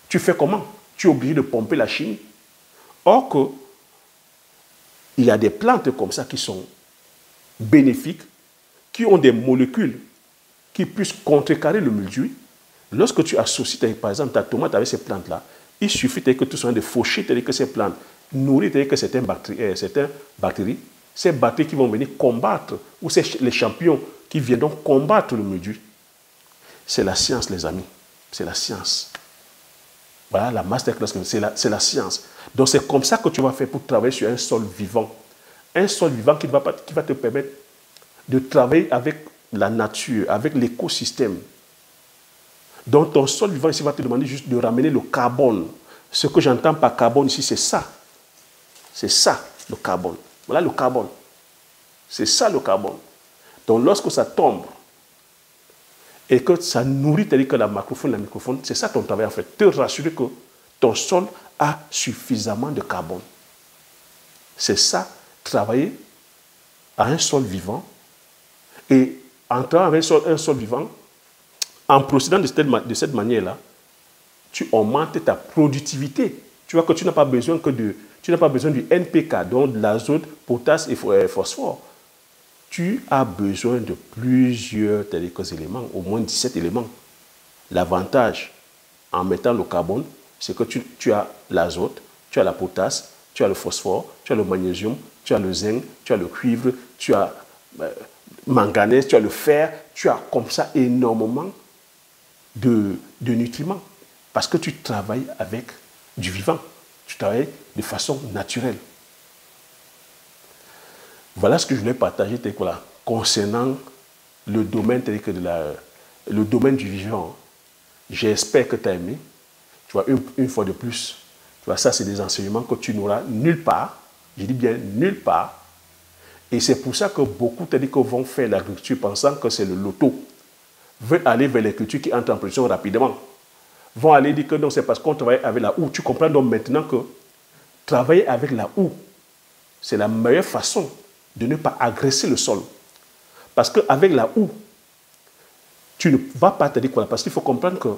tu fais comment? Tu es obligé de pomper la chimie. Or que il y a des plantes comme ça qui sont bénéfiques, qui ont des molécules qui puissent contrecarrer le mildiou. Lorsque tu associes, par exemple, ta tomate avec ces plantes-là, il suffit que tu sois de faucher que ces plantes nourrissent que certaines bactéries, ces bactéries qui vont venir combattre, ou les champignons qui viendront combattre le mildiou. C'est la science, les amis. C'est la science. Voilà la masterclass, c'est la science. Donc c'est comme ça que tu vas faire pour travailler sur un sol vivant. Un sol vivant qui va te permettre de travailler avec la nature, avec l'écosystème. Donc ton sol vivant ici va te demander juste de ramener le carbone. Ce que j'entends par carbone ici, c'est ça. C'est ça, le carbone. Voilà le carbone. C'est ça le carbone. Donc lorsque ça tombe et que ça nourrit, c'est-à-dire que la microfaune, c'est ça ton travail en fait. Te rassurer que ton sol a suffisamment de carbone. C'est ça, travailler à un sol vivant. Et en travaillant avec un sol vivant, en procédant de cette manière-là, tu augmentes ta productivité. Tu vois que tu n'as pas besoin du NPK, donc de l'azote, potasse et phosphore. Tu as besoin de plusieurs éléments, au moins 17 éléments. L'avantage en mettant le carbone, c'est que tu as l'azote, tu as la potasse, tu as le phosphore, tu as le magnésium, tu as le zinc, tu as le cuivre, tu as manganèse, tu as le fer, tu as comme ça énormément de nutriments. Parce que tu travailles avec du vivant. Tu travailles de façon naturelle. Voilà ce que je voulais partager concernant le domaine, le domaine du vivant. J'espère que tu as aimé. Tu vois, une fois de plus, tu vois, ça c'est des enseignements que tu n'auras nulle part. Je dis bien nulle part. Et c'est pour ça que beaucoup vont faire l'agriculture pensant que c'est le loto. Veulent aller vers les cultures qui entrent en production rapidement. Vont aller dire que non, c'est parce qu'on travaille avec la houe. Tu comprends donc maintenant que travailler avec la houe, c'est la meilleure façon de ne pas agresser le sol. Parce qu'avec la houe, tu ne vas pas te dire quoi. Parce qu'il faut comprendre que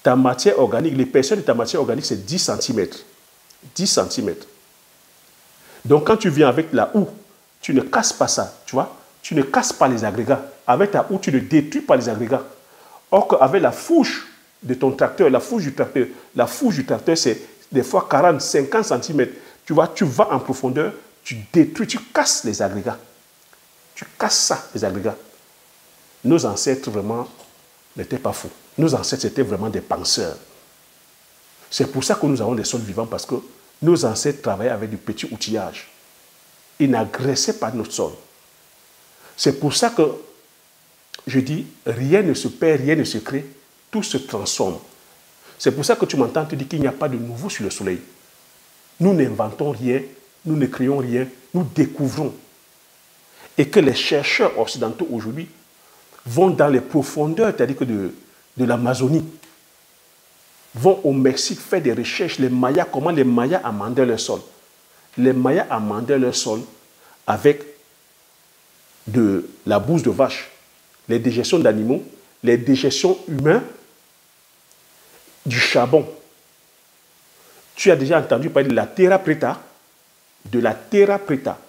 ta matière organique, l'épaisseur de ta matière organique, c'est 10 cm. 10 cm. Donc quand tu viens avec la houe, tu ne casses pas ça, tu vois. Tu ne casses pas les agrégats. Avec ta houe, tu ne détruis pas les agrégats. Or qu'avec la fourche de ton tracteur, la fourche du tracteur, c'est des fois 40, 50 cm. Tu vois, tu vas en profondeur, tu détruis, tu casses les agrégats. Tu casses ça, les agrégats. Nos ancêtres, vraiment, n'étaient pas fous. Nos ancêtres étaient vraiment des penseurs. C'est pour ça que nous avons des sols vivants, parce que nos ancêtres travaillaient avec du petit outillage. Ils n'agressaient pas notre sol. C'est pour ça que je dis, rien ne se perd, rien ne se crée, tout se transforme. C'est pour ça que tu m'entends te dire qu'il n'y a pas de nouveau sur le soleil. Nous n'inventons rien, nous ne créons rien, nous découvrons. Et que les chercheurs occidentaux aujourd'hui vont dans les profondeurs, c'est-à-dire que de l'Amazonie vont au Mexique faire des recherches, les Mayas, comment les Mayas amendaient leur sol. Les Mayas amendaient leur sol avec de la bouse de vache, les déjections d'animaux, les déjections humaines, du charbon. Tu as déjà entendu parler de la terra preta? De la terra preta.